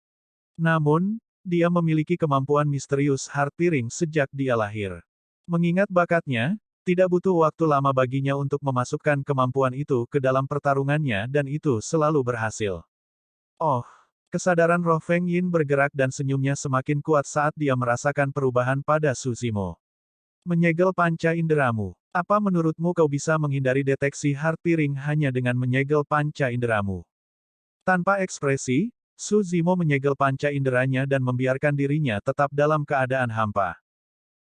Namun, dia memiliki kemampuan misterius hard piring sejak dia lahir. Mengingat bakatnya, tidak butuh waktu lama baginya untuk memasukkan kemampuan itu ke dalam pertarungannya dan itu selalu berhasil. Oh, kesadaran roh Feng Yin bergerak dan senyumnya semakin kuat saat dia merasakan perubahan pada Su Zimo. Menyegel panca inderamu. Apa menurutmu kau bisa menghindari deteksi hard piring hanya dengan menyegel panca inderamu? Tanpa ekspresi, Su Zimo menyegel panca inderanya dan membiarkan dirinya tetap dalam keadaan hampa.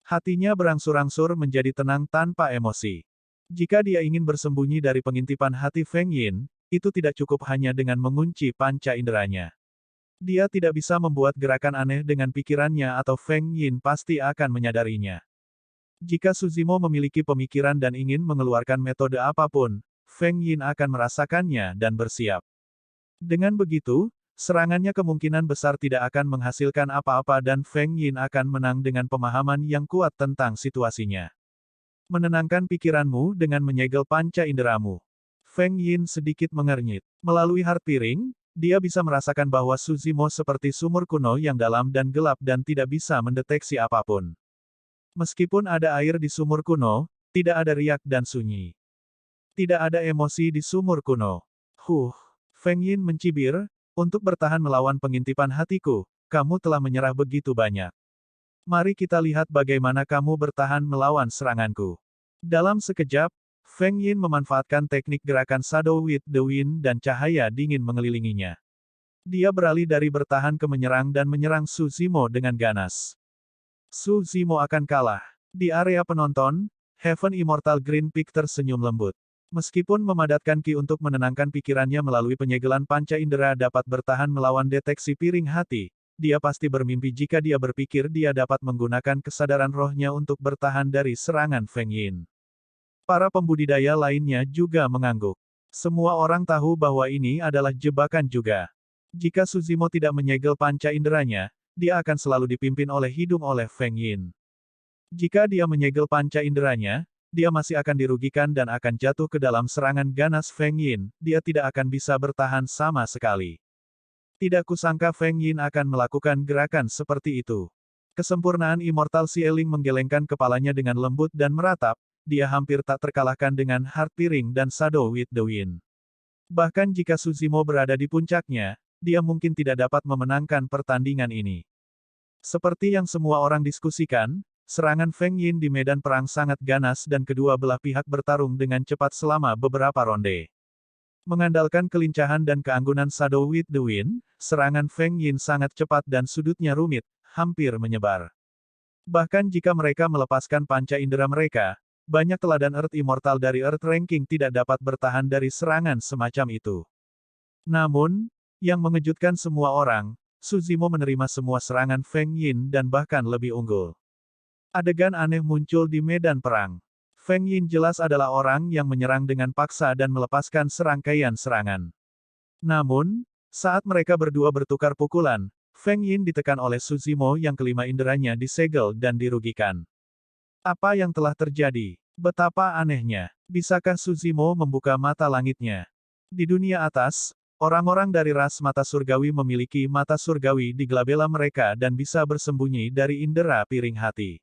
Hatinya berangsur-angsur menjadi tenang tanpa emosi. Jika dia ingin bersembunyi dari pengintipan hati Feng Yin, itu tidak cukup hanya dengan mengunci panca inderanya. Dia tidak bisa membuat gerakan aneh dengan pikirannya atau Feng Yin pasti akan menyadarinya. Jika Su Zimo memiliki pemikiran dan ingin mengeluarkan metode apapun, Feng Yin akan merasakannya dan bersiap. Dengan begitu, serangannya kemungkinan besar tidak akan menghasilkan apa-apa dan Feng Yin akan menang dengan pemahaman yang kuat tentang situasinya. Menenangkan pikiranmu dengan menyegel panca inderamu. Feng Yin sedikit mengernyit. Melalui hard piring, dia bisa merasakan bahwa Su Zimo seperti sumur kuno yang dalam dan gelap dan tidak bisa mendeteksi apapun. Meskipun ada air di sumur kuno, tidak ada riak dan sunyi. Tidak ada emosi di sumur kuno. Feng Yin mencibir, untuk bertahan melawan pengintipan hatiku, kamu telah menyerah begitu banyak. Mari kita lihat bagaimana kamu bertahan melawan seranganku. Dalam sekejap, Feng Yin memanfaatkan teknik gerakan Shadow with the Wind dan cahaya dingin mengelilinginya. Dia beralih dari bertahan ke menyerang dan menyerang Su Zimo dengan ganas. Su Zimo akan kalah. Di area penonton, Heaven Immortal Green Peak tersenyum lembut. Meskipun memadatkan Ki untuk menenangkan pikirannya melalui penyegelan panca indera dapat bertahan melawan deteksi piring hati, dia pasti bermimpi jika dia berpikir dia dapat menggunakan kesadaran rohnya untuk bertahan dari serangan Feng Yin. Para pembudidaya lainnya juga mengangguk. Semua orang tahu bahwa ini adalah jebakan juga. Jika Su Zimo tidak menyegel panca inderanya, dia akan selalu dipimpin oleh hidung oleh Feng Yin. Jika dia menyegel panca inderanya, dia masih akan dirugikan dan akan jatuh ke dalam serangan ganas Feng Yin, dia tidak akan bisa bertahan sama sekali. Tidak kusangka Feng Yin akan melakukan gerakan seperti itu. Kesempurnaan Immortal Xieling menggelengkan kepalanya dengan lembut dan meratap, dia hampir tak terkalahkan dengan hard piring dan Shadow with the Wind. Bahkan jika Su Zimo berada di puncaknya, dia mungkin tidak dapat memenangkan pertandingan ini. Seperti yang semua orang diskusikan, serangan Feng Yin di medan perang sangat ganas dan kedua belah pihak bertarung dengan cepat selama beberapa ronde. Mengandalkan kelincahan dan keanggunan Shadow with the Wind, serangan Feng Yin sangat cepat dan sudutnya rumit, hampir menyebar. Bahkan jika mereka melepaskan panca indera mereka, banyak teladan Earth Immortal dari Earth Ranking tidak dapat bertahan dari serangan semacam itu. Namun, yang mengejutkan semua orang, Suzimo menerima semua serangan Feng Yin dan bahkan lebih unggul. Adegan aneh muncul di medan perang. Feng Yin jelas adalah orang yang menyerang dengan paksa dan melepaskan serangkaian serangan. Namun, saat mereka berdua bertukar pukulan, Feng Yin ditekan oleh Suzimo yang kelima inderanya disegel dan dirugikan. Apa yang telah terjadi? Betapa anehnya. Bisakah Suzimo membuka mata langitnya? Di dunia atas, orang-orang dari ras mata surgawi memiliki mata surgawi di glabella mereka dan bisa bersembunyi dari indera piring hati.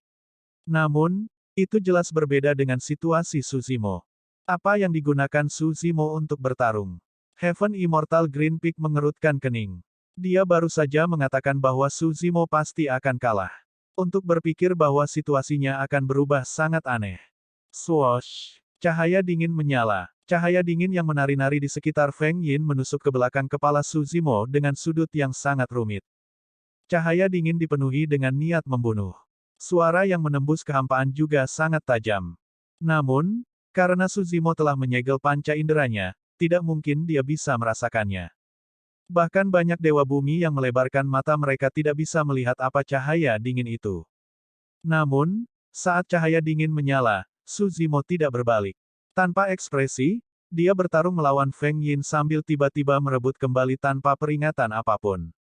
Namun, itu jelas berbeda dengan situasi Suzimo. Apa yang digunakan Suzimo untuk bertarung? Heaven Immortal Green Peak mengerutkan kening. Dia baru saja mengatakan bahwa Suzimo pasti akan kalah. Untuk berpikir bahwa situasinya akan berubah sangat aneh. Swoosh! Cahaya dingin menyala. Cahaya dingin yang menari-nari di sekitar Feng Yin menusuk ke belakang kepala Suzimo dengan sudut yang sangat rumit. Cahaya dingin dipenuhi dengan niat membunuh. Suara yang menembus kehampaan juga sangat tajam. Namun, karena Suzimo telah menyegel panca inderanya, tidak mungkin dia bisa merasakannya. Bahkan banyak dewa bumi yang melebarkan mata mereka tidak bisa melihat apa cahaya dingin itu. Namun, saat cahaya dingin menyala, Suzimo tidak berbalik. Tanpa ekspresi, dia bertarung melawan Feng Yin sambil tiba-tiba merebut kembali tanpa peringatan apapun.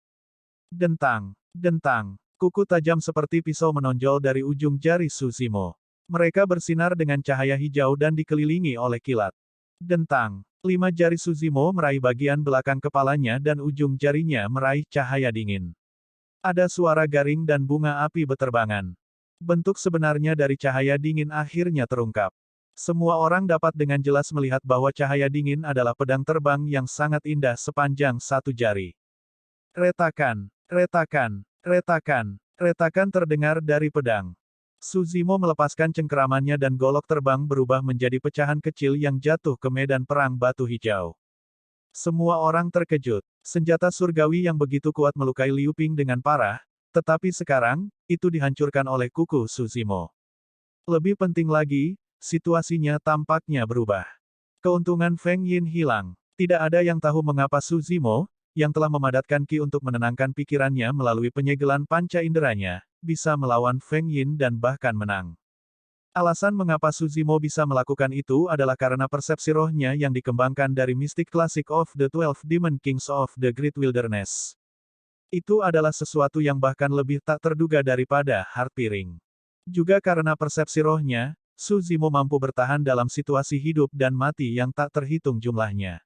Dentang, dentang. Kuku tajam seperti pisau menonjol dari ujung jari Suzimo. Mereka bersinar dengan cahaya hijau dan dikelilingi oleh kilat. Dentang. 5 jari Suzimo meraih bagian belakang kepalanya dan ujung jarinya meraih cahaya dingin. Ada suara garing dan bunga api beterbangan. Bentuk sebenarnya dari cahaya dingin akhirnya terungkap. Semua orang dapat dengan jelas melihat bahwa cahaya dingin adalah pedang terbang yang sangat indah sepanjang 1 jari. Retakan, retakan. Retakan, retakan terdengar dari pedang. Suzimo melepaskan cengkeramannya dan golok terbang berubah menjadi pecahan kecil yang jatuh ke medan perang batu hijau. Semua orang terkejut. Senjata surgawi yang begitu kuat melukai Liu Ping dengan parah, tetapi sekarang, itu dihancurkan oleh kuku Suzimo. Lebih penting lagi, situasinya tampaknya berubah. Keuntungan Feng Yin hilang. Tidak ada yang tahu mengapa Suzimo, yang telah memadatkan Qi untuk menenangkan pikirannya melalui penyegelan panca inderanya, bisa melawan Feng Yin dan bahkan menang. Alasan mengapa Suzimo bisa melakukan itu adalah karena persepsi rohnya yang dikembangkan dari Mystic Classic of the 12 Demon Kings of the Great Wilderness. Itu adalah sesuatu yang bahkan lebih tak terduga daripada Heart Piring. Juga karena persepsi rohnya, Suzimo mampu bertahan dalam situasi hidup dan mati yang tak terhitung jumlahnya.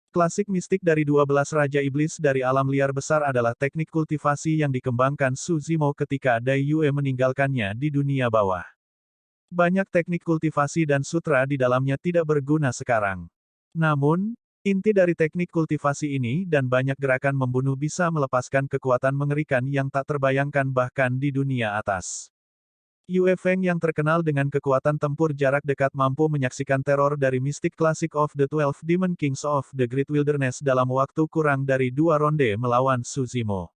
Klasik mistik dari 12 Raja Iblis dari alam liar besar adalah teknik kultivasi yang dikembangkan Suzimo ketika Dai Yue meninggalkannya di dunia bawah. Banyak teknik kultivasi dan sutra di dalamnya tidak berguna sekarang. Namun, inti dari teknik kultivasi ini dan banyak gerakan membunuh bisa melepaskan kekuatan mengerikan yang tak terbayangkan bahkan di dunia atas. Yue Feng yang terkenal dengan kekuatan tempur jarak dekat mampu menyaksikan teror dari Mystic Classic of the 12 Demon Kings of the Great Wilderness dalam waktu kurang dari 2 ronde melawan Suzimo.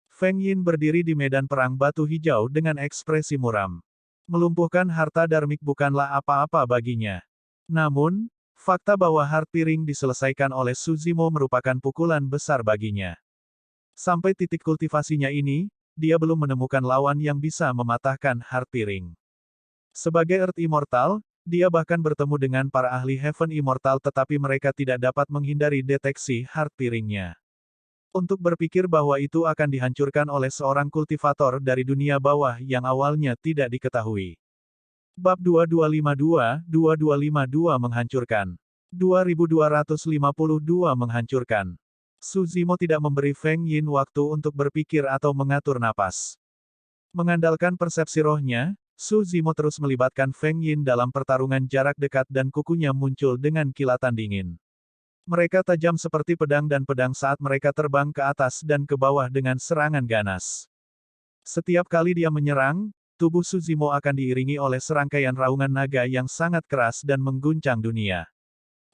Feng Yin berdiri di medan perang batu hijau dengan ekspresi muram. Melumpuhkan harta Dharmik bukanlah apa-apa baginya. Namun, fakta bahwa Heart Piring diselesaikan oleh Suzimo merupakan pukulan besar baginya. Sampai titik kultivasinya ini, dia belum menemukan lawan yang bisa mematahkan Heart Piring. Sebagai Earth Immortal, dia bahkan bertemu dengan para ahli Heaven Immortal tetapi mereka tidak dapat menghindari deteksi Heart Piring-nya. Untuk berpikir bahwa itu akan dihancurkan oleh seorang kultivator dari dunia bawah yang awalnya tidak diketahui. Bab 2252 menghancurkan. 2252 menghancurkan. Suzimo tidak memberi Feng Yin waktu untuk berpikir atau mengatur napas. Mengandalkan persepsi rohnya, Suzimo terus melibatkan Feng Yin dalam pertarungan jarak dekat dan kukunya muncul dengan kilatan dingin. Mereka tajam seperti pedang dan pedang saat mereka terbang ke atas dan ke bawah dengan serangan ganas. Setiap kali dia menyerang, tubuh Suzimo akan diiringi oleh serangkaian raungan naga yang sangat keras dan mengguncang dunia.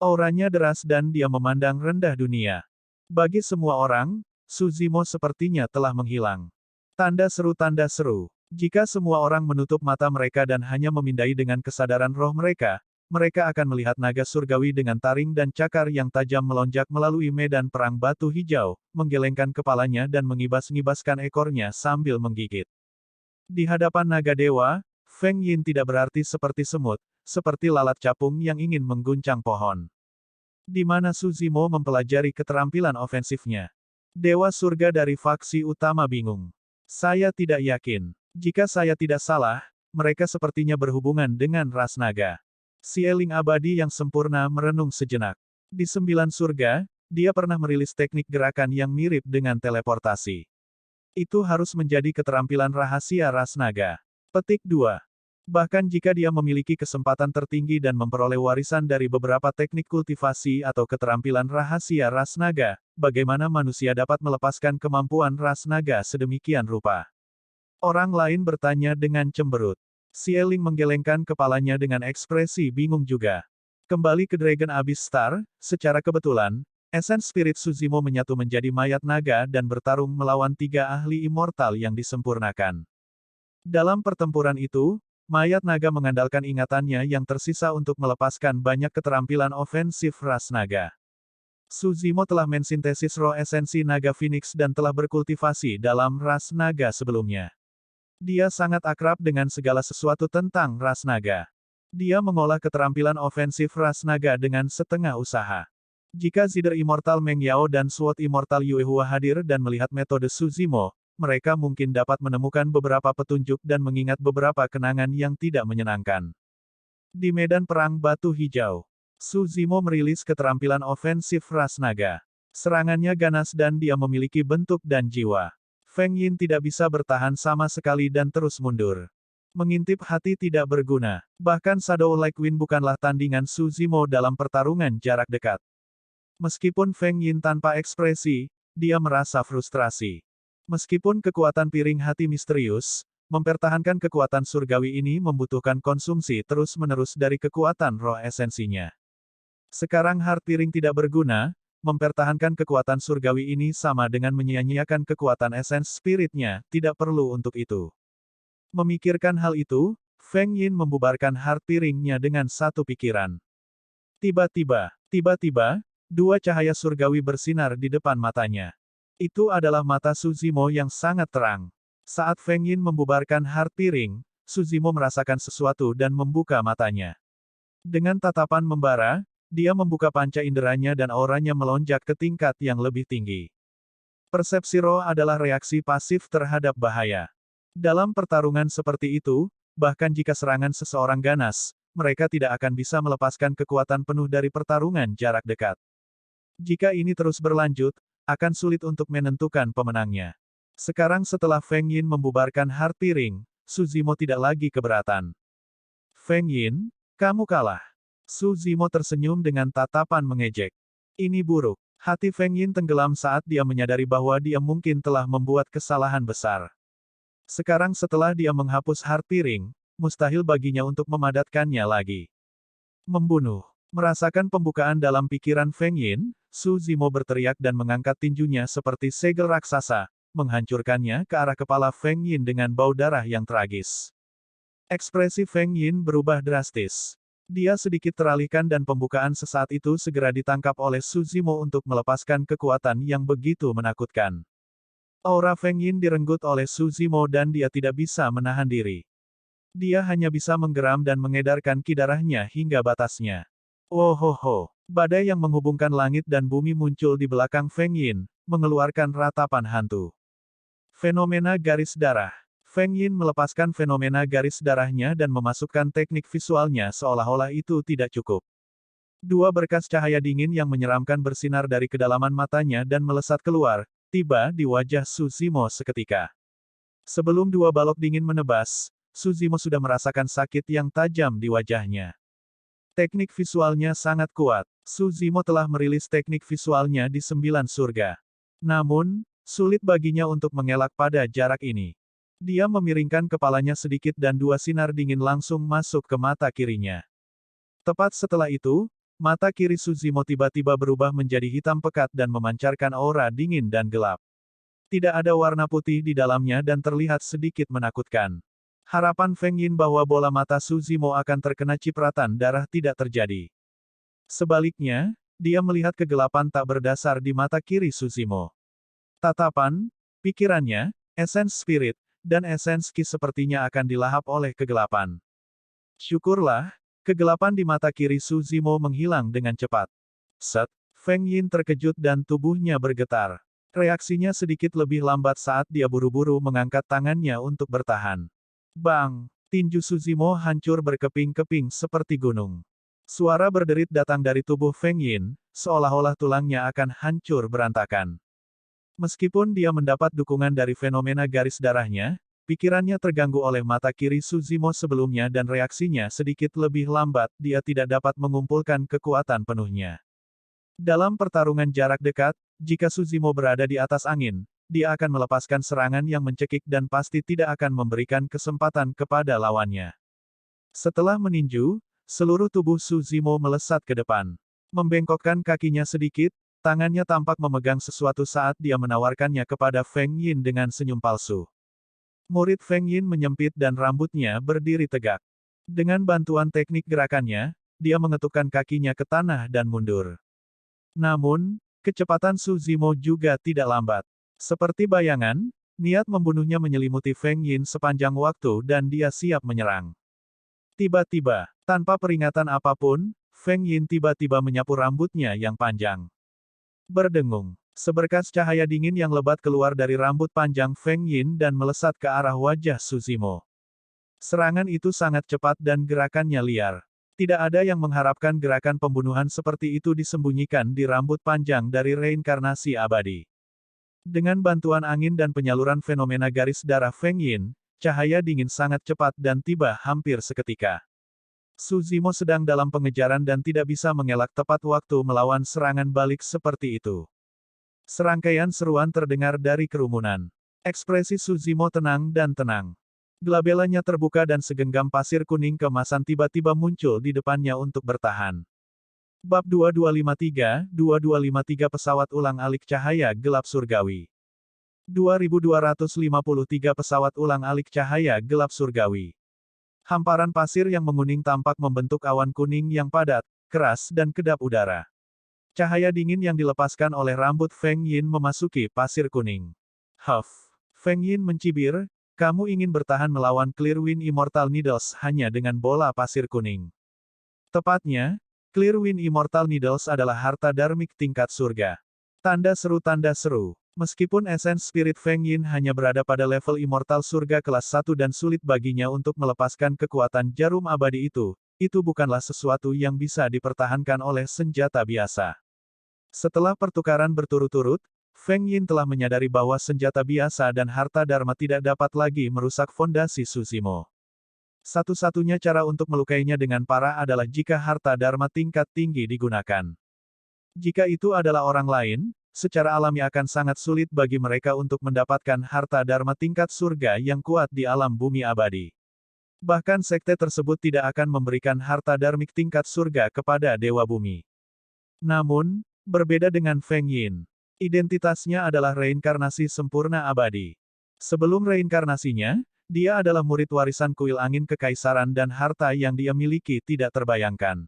Auranya deras dan dia memandang rendah dunia. Bagi semua orang, Suzimo sepertinya telah menghilang. Tanda seru. Jika semua orang menutup mata mereka dan hanya memindai dengan kesadaran roh mereka, mereka akan melihat naga surgawi dengan taring dan cakar yang tajam melonjak melalui medan perang batu hijau, menggelengkan kepalanya dan mengibas-ngibaskan ekornya sambil menggigit. Di hadapan naga dewa, Feng Yin tidak berarti seperti semut, seperti lalat capung yang ingin mengguncang pohon. Di mana Suzimo mempelajari keterampilan ofensifnya. Dewa surga dari faksi utama bingung. Saya tidak yakin. Jika saya tidak salah, mereka sepertinya berhubungan dengan ras naga. Sieling abadi yang sempurna merenung sejenak. Di 9 surga, dia pernah merilis teknik gerakan yang mirip dengan teleportasi. Itu harus menjadi keterampilan rahasia ras naga. Petik 2. Bahkan jika dia memiliki kesempatan tertinggi dan memperoleh warisan dari beberapa teknik kultivasi atau keterampilan rahasia ras naga, bagaimana manusia dapat melepaskan kemampuan ras naga sedemikian rupa? Orang lain bertanya dengan cemberut. Sieling menggelengkan kepalanya dengan ekspresi bingung juga. Kembali ke Dragon Abyss Star, secara kebetulan, esens spirit Suzimo menyatu menjadi mayat naga dan bertarung melawan 3 ahli immortal yang disempurnakan. Dalam pertempuran itu, mayat naga mengandalkan ingatannya yang tersisa untuk melepaskan banyak keterampilan ofensif ras naga. Suzimo telah mensintesis roh esensi naga Phoenix dan telah berkultivasi dalam ras naga sebelumnya. Dia sangat akrab dengan segala sesuatu tentang ras naga. Dia mengolah keterampilan ofensif ras naga dengan setengah usaha. Jika Zider Immortal Meng Yao dan Sword Immortal Yue Hua hadir dan melihat metode Suzimo, mereka mungkin dapat menemukan beberapa petunjuk dan mengingat beberapa kenangan yang tidak menyenangkan. Di medan perang batu hijau, Suzimo merilis keterampilan ofensif ras naga. Serangannya ganas dan dia memiliki bentuk dan jiwa. Feng Yin tidak bisa bertahan sama sekali dan terus mundur. Mengintip hati tidak berguna. Bahkan Shadow Like Wind bukanlah tandingan Suzimo dalam pertarungan jarak dekat. Meskipun Feng Yin tanpa ekspresi, dia merasa frustrasi. Meskipun kekuatan piring hati misterius, mempertahankan kekuatan surgawi ini membutuhkan konsumsi terus-menerus dari kekuatan roh esensinya. Sekarang heart piring tidak berguna, mempertahankan kekuatan surgawi ini sama dengan menyia-nyiakan kekuatan esens spiritnya, tidak perlu untuk itu. Memikirkan hal itu, Feng Yin membubarkan heart piringnya dengan satu pikiran. Tiba-tiba, 2 cahaya surgawi bersinar di depan matanya. Itu adalah mata Suzimo yang sangat terang. Saat Feng Yin membubarkan heart piring, Suzimo merasakan sesuatu dan membuka matanya. Dengan tatapan membara, dia membuka panca inderanya dan auranya melonjak ke tingkat yang lebih tinggi. Persepsi roh adalah reaksi pasif terhadap bahaya. Dalam pertarungan seperti itu, bahkan jika serangan seseorang ganas, mereka tidak akan bisa melepaskan kekuatan penuh dari pertarungan jarak dekat. Jika ini terus berlanjut, akan sulit untuk menentukan pemenangnya. Sekarang setelah Feng Yin membubarkan heart piring, Suzimo tidak lagi keberatan. Feng Yin, kamu kalah. Suzimo tersenyum dengan tatapan mengejek. Ini buruk. Hati Feng Yin tenggelam saat dia menyadari bahwa dia mungkin telah membuat kesalahan besar. Sekarang setelah dia menghapus heart piring, mustahil baginya untuk memadatkannya lagi. Membunuh. Merasakan pembukaan dalam pikiran Feng Yin, Suzimo berteriak dan mengangkat tinjunya seperti segel raksasa, menghancurkannya ke arah kepala Feng Yin dengan bau darah yang tragis. Ekspresi Feng Yin berubah drastis. Dia sedikit teralihkan dan pembukaan sesaat itu segera ditangkap oleh Suzimo untuk melepaskan kekuatan yang begitu menakutkan. Aura Feng Yin direnggut oleh Suzimo dan dia tidak bisa menahan diri. Dia hanya bisa menggeram dan mengedarkan ki darahnya hingga batasnya. Wohoho! Badai yang menghubungkan langit dan bumi muncul di belakang Feng Yin, mengeluarkan ratapan hantu. Fenomena garis darah. Feng Yin melepaskan fenomena garis darahnya dan memasukkan teknik visualnya seolah-olah itu tidak cukup. 2 berkas cahaya dingin yang menyeramkan bersinar dari kedalaman matanya dan melesat keluar, tiba di wajah Suzimo seketika. Sebelum 2 balok dingin menebas, Suzimo sudah merasakan sakit yang tajam di wajahnya. Teknik visualnya sangat kuat. Suzimo telah merilis teknik visualnya di 9 surga. Namun, sulit baginya untuk mengelak pada jarak ini. Dia memiringkan kepalanya sedikit dan dua sinar dingin langsung masuk ke mata kirinya. Tepat setelah itu, mata kiri Suzimo tiba-tiba berubah menjadi hitam pekat dan memancarkan aura dingin dan gelap. Tidak ada warna putih di dalamnya dan terlihat sedikit menakutkan. Harapan Feng Yin bahwa bola mata Suzimo akan terkena cipratan darah tidak terjadi. Sebaliknya, dia melihat kegelapan tak berdasar di mata kiri Suzimo. Tatapan, pikirannya, esens spirit, dan esens ki sepertinya akan dilahap oleh kegelapan. Syukurlah, kegelapan di mata kiri Suzimo menghilang dengan cepat. Set, Feng Yin terkejut dan tubuhnya bergetar. Reaksinya sedikit lebih lambat saat dia buru-buru mengangkat tangannya untuk bertahan. Bang! Tinju Suzimo hancur berkeping-keping seperti gunung. Suara berderit datang dari tubuh Feng Yin, seolah-olah tulangnya akan hancur berantakan. Meskipun dia mendapat dukungan dari fenomena garis darahnya, pikirannya terganggu oleh mata kiri Suzimo sebelumnya dan reaksinya sedikit lebih lambat, dia tidak dapat mengumpulkan kekuatan penuhnya. Dalam pertarungan jarak dekat, jika Suzimo berada di atas angin, dia akan melepaskan serangan yang mencekik dan pasti tidak akan memberikan kesempatan kepada lawannya. Setelah meninju, seluruh tubuh Suzimo melesat ke depan. Membengkokkan kakinya sedikit, tangannya tampak memegang sesuatu saat dia menawarkannya kepada Feng Yin dengan senyum palsu. Murid Feng Yin menyempit dan rambutnya berdiri tegak. Dengan bantuan teknik gerakannya, dia mengetukkan kakinya ke tanah dan mundur. Namun, kecepatan Suzimo juga tidak lambat. Seperti bayangan, niat membunuhnya menyelimuti Feng Yin sepanjang waktu dan dia siap menyerang. Tiba-tiba, tanpa peringatan apapun, Feng Yin tiba-tiba menyapu rambutnya yang panjang. Berdengung, seberkas cahaya dingin yang lebat keluar dari rambut panjang Feng Yin dan melesat ke arah wajah Suzimo. Serangan itu sangat cepat dan gerakannya liar. Tidak ada yang mengharapkan gerakan pembunuhan seperti itu disembunyikan di rambut panjang dari reinkarnasi abadi. Dengan bantuan angin dan penyaluran fenomena garis darah Feng Yin, cahaya dingin sangat cepat dan tiba hampir seketika. Suzimo sedang dalam pengejaran dan tidak bisa mengelak tepat waktu melawan serangan balik seperti itu. Serangkaian seruan terdengar dari kerumunan. Ekspresi Suzimo tenang dan tenang. Glabelanya terbuka dan segenggam pasir kuning keemasan tiba-tiba muncul di depannya untuk bertahan. Bab 2253 pesawat ulang-alik cahaya gelap surgawi. 2253 pesawat ulang-alik cahaya gelap surgawi. Hamparan pasir yang menguning tampak membentuk awan kuning yang padat, keras dan kedap udara. Cahaya dingin yang dilepaskan oleh rambut Feng Yin memasuki pasir kuning. Huff! Feng Yin mencibir, kamu ingin bertahan melawan Clearwind Immortal Needles hanya dengan bola pasir kuning. Tepatnya, Clearwind Immortal Needles adalah harta dharmik tingkat surga. Tanda seru tanda seru. Meskipun esens spirit Feng Yin hanya berada pada level immortal surga kelas 1 dan sulit baginya untuk melepaskan kekuatan jarum abadi itu bukanlah sesuatu yang bisa dipertahankan oleh senjata biasa. Setelah pertukaran berturut-turut, Feng Yin telah menyadari bahwa senjata biasa dan harta dharma tidak dapat lagi merusak fondasi Suzimo. Satu-satunya cara untuk melukainya dengan parah adalah jika harta dharma tingkat tinggi digunakan. Jika itu adalah orang lain, secara alami akan sangat sulit bagi mereka untuk mendapatkan harta dharma tingkat surga yang kuat di alam bumi abadi. Bahkan sekte tersebut tidak akan memberikan harta dharmik tingkat surga kepada Dewa Bumi. Namun, berbeda dengan Feng Yin. Identitasnya adalah reinkarnasi sempurna abadi. Sebelum reinkarnasinya, dia adalah murid warisan kuil angin kekaisaran dan harta yang dia miliki tidak terbayangkan.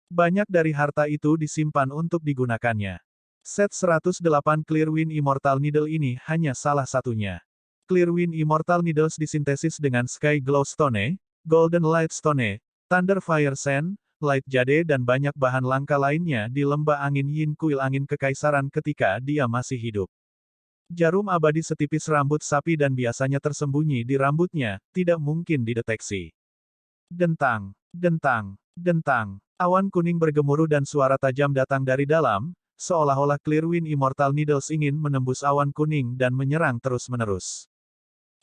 Banyak dari harta itu disimpan untuk digunakannya. Set 108 Clearwind Immortal Needle ini hanya salah satunya. Clearwind Immortal Needles disintesis dengan Sky Glow Stone, Golden Light Stone, Thunder Fire Sand, Light Jade dan banyak bahan langka lainnya di lembah angin Yin kuil angin kekaisaran ketika dia masih hidup. Jarum abadi setipis rambut sapi dan biasanya tersembunyi di rambutnya, tidak mungkin dideteksi. Dentang, dentang, dentang. Awan kuning bergemuruh dan suara tajam datang dari dalam, seolah-olah Clearwind Immortal Needles ingin menembus awan kuning dan menyerang terus-menerus.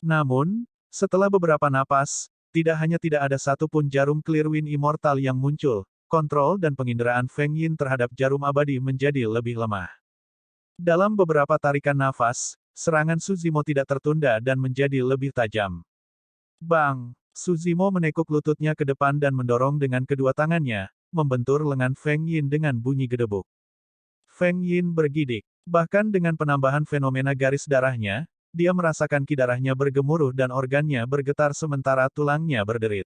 Namun, setelah beberapa napas, tidak ada satupun jarum Clearwind Immortal yang muncul, kontrol dan penginderaan Feng Yin terhadap jarum abadi menjadi lebih lemah. Dalam beberapa tarikan nafas, serangan Suzimo tidak tertunda dan menjadi lebih tajam. Bang! Suzimo menekuk lututnya ke depan dan mendorong dengan kedua tangannya, membentur lengan Feng Yin dengan bunyi gedebuk. Feng Yin bergidik. Bahkan dengan penambahan fenomena garis darahnya, dia merasakan ki darahnya bergemuruh dan organnya bergetar sementara tulangnya berderit.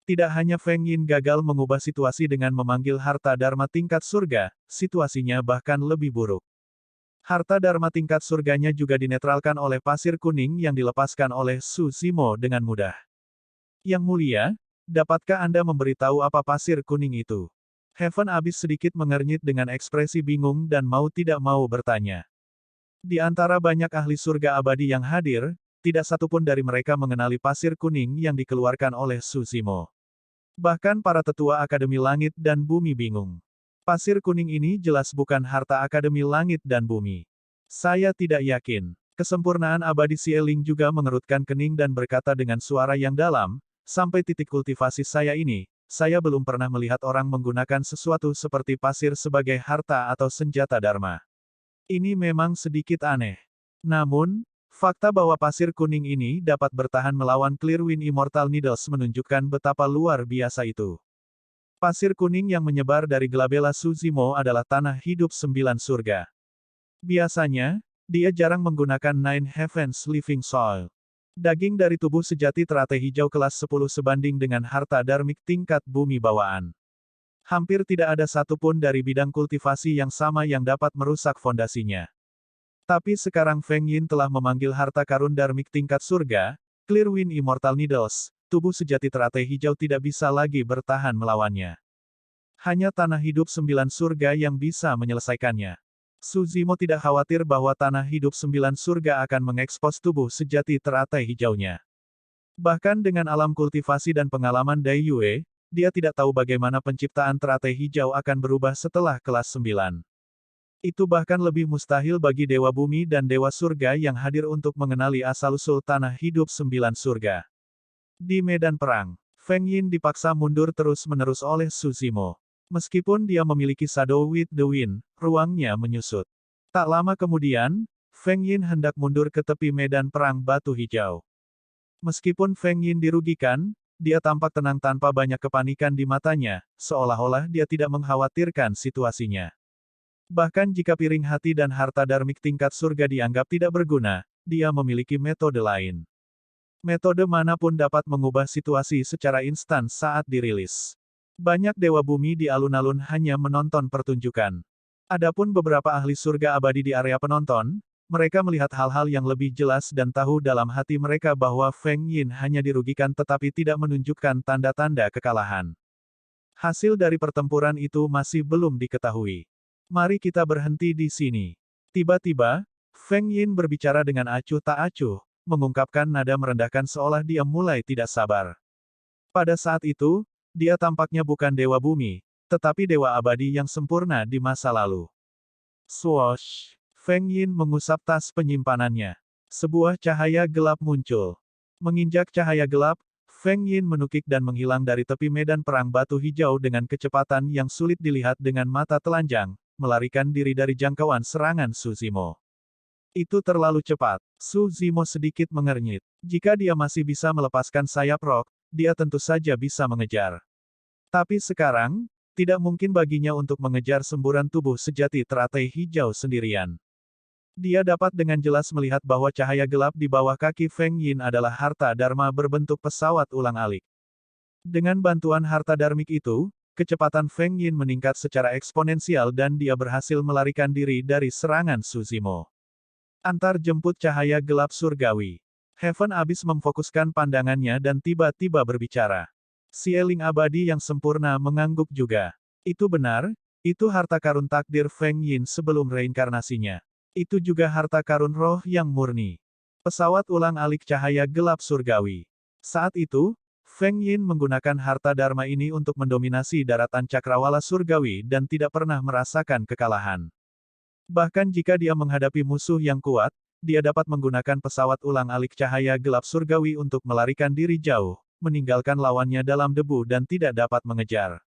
Tidak hanya Feng Yin gagal mengubah situasi dengan memanggil harta dharma tingkat surga, situasinya bahkan lebih buruk. Harta dharma tingkat surganya juga dinetralkan oleh pasir kuning yang dilepaskan oleh Suzimo dengan mudah. Yang mulia, dapatkah Anda memberitahu apa pasir kuning itu? Heaven Abyss sedikit mengernyit dengan ekspresi bingung dan mau tidak mau bertanya. Di antara banyak ahli surga abadi yang hadir, tidak satupun dari mereka mengenali pasir kuning yang dikeluarkan oleh Suzimo. Bahkan para tetua Akademi Langit dan Bumi bingung. Pasir kuning ini jelas bukan harta Akademi Langit dan Bumi. Saya tidak yakin. Kesempurnaan abadi Sieling juga mengerutkan kening dan berkata dengan suara yang dalam, sampai titik kultivasi saya ini, saya belum pernah melihat orang menggunakan sesuatu seperti pasir sebagai harta atau senjata dharma. Ini memang sedikit aneh. Namun, fakta bahwa pasir kuning ini dapat bertahan melawan Clearwind Immortal Needles menunjukkan betapa luar biasa itu. Pasir kuning yang menyebar dari Glabella Suzimo adalah tanah hidup 9 surga. Biasanya, dia jarang menggunakan Nine Heavens Living Soil. Daging dari tubuh sejati teratai hijau kelas 10 sebanding dengan harta dharmik tingkat bumi bawaan. Hampir tidak ada satupun dari bidang kultivasi yang sama yang dapat merusak fondasinya. Tapi sekarang Feng Yin telah memanggil harta karun dharmik tingkat surga, Clearwind Immortal Needles, tubuh sejati teratai hijau tidak bisa lagi bertahan melawannya. Hanya tanah hidup 9 surga yang bisa menyelesaikannya. Suzimo tidak khawatir bahwa tanah hidup 9 surga akan mengekspos tubuh sejati teratai hijaunya. Bahkan dengan alam kultivasi dan pengalaman Dai Yue, dia tidak tahu bagaimana penciptaan teratai hijau akan berubah setelah kelas 9. Itu bahkan lebih mustahil bagi Dewa Bumi dan Dewa Surga yang hadir untuk mengenali asal-usul tanah hidup 9 surga. Di medan perang, Feng Yin dipaksa mundur terus-menerus oleh Suzimo. Meskipun dia memiliki Shadow with the Wind, ruangnya menyusut. Tak lama kemudian, Feng Yin hendak mundur ke tepi medan perang batu hijau. Meskipun Feng Yin dirugikan, dia tampak tenang tanpa banyak kepanikan di matanya, seolah-olah dia tidak mengkhawatirkan situasinya. Bahkan jika piring hati dan harta dharmik tingkat surga dianggap tidak berguna, dia memiliki metode lain. Metode manapun dapat mengubah situasi secara instan saat dirilis. Banyak Dewa Bumi di alun-alun hanya menonton pertunjukan. Adapun beberapa ahli surga abadi di area penonton, mereka melihat hal-hal yang lebih jelas dan tahu dalam hati mereka bahwa Feng Yin hanya dirugikan tetapi tidak menunjukkan tanda-tanda kekalahan. Hasil dari pertempuran itu masih belum diketahui. Mari kita berhenti di sini. Tiba-tiba, Feng Yin berbicara dengan acuh tak acuh, mengungkapkan nada merendahkan seolah dia mulai tidak sabar. Pada saat itu, dia tampaknya bukan Dewa Bumi, tetapi Dewa Abadi yang sempurna di masa lalu. Swoosh! Feng Yin mengusap tas penyimpanannya. Sebuah cahaya gelap muncul. Menginjak cahaya gelap, Feng Yin menukik dan menghilang dari tepi medan perang batu hijau dengan kecepatan yang sulit dilihat dengan mata telanjang, melarikan diri dari jangkauan serangan Suzimo. Itu terlalu cepat. Suzimo sedikit mengernyit. Jika dia masih bisa melepaskan sayap roh, dia tentu saja bisa mengejar. Tapi sekarang, tidak mungkin baginya untuk mengejar semburan tubuh sejati teratai hijau sendirian. Dia dapat dengan jelas melihat bahwa cahaya gelap di bawah kaki Feng Yin adalah harta dharma berbentuk pesawat ulang-alik. Dengan bantuan harta dharmik itu, kecepatan Feng Yin meningkat secara eksponensial dan dia berhasil melarikan diri dari serangan Suzimo. Antar jemput cahaya gelap surgawi. Heaven Abyss memfokuskan pandangannya dan tiba-tiba berbicara. Sieling abadi yang sempurna mengangguk juga. Itu benar, itu harta karun takdir Feng Yin sebelum reinkarnasinya. Itu juga harta karun roh yang murni. Pesawat ulang-alik cahaya gelap surgawi. Saat itu, Feng Yin menggunakan harta dharma ini untuk mendominasi daratan cakrawala surgawi dan tidak pernah merasakan kekalahan. Bahkan jika dia menghadapi musuh yang kuat, dia dapat menggunakan pesawat ulang-alik cahaya gelap surgawi untuk melarikan diri jauh, meninggalkan lawannya dalam debu dan tidak dapat mengejar.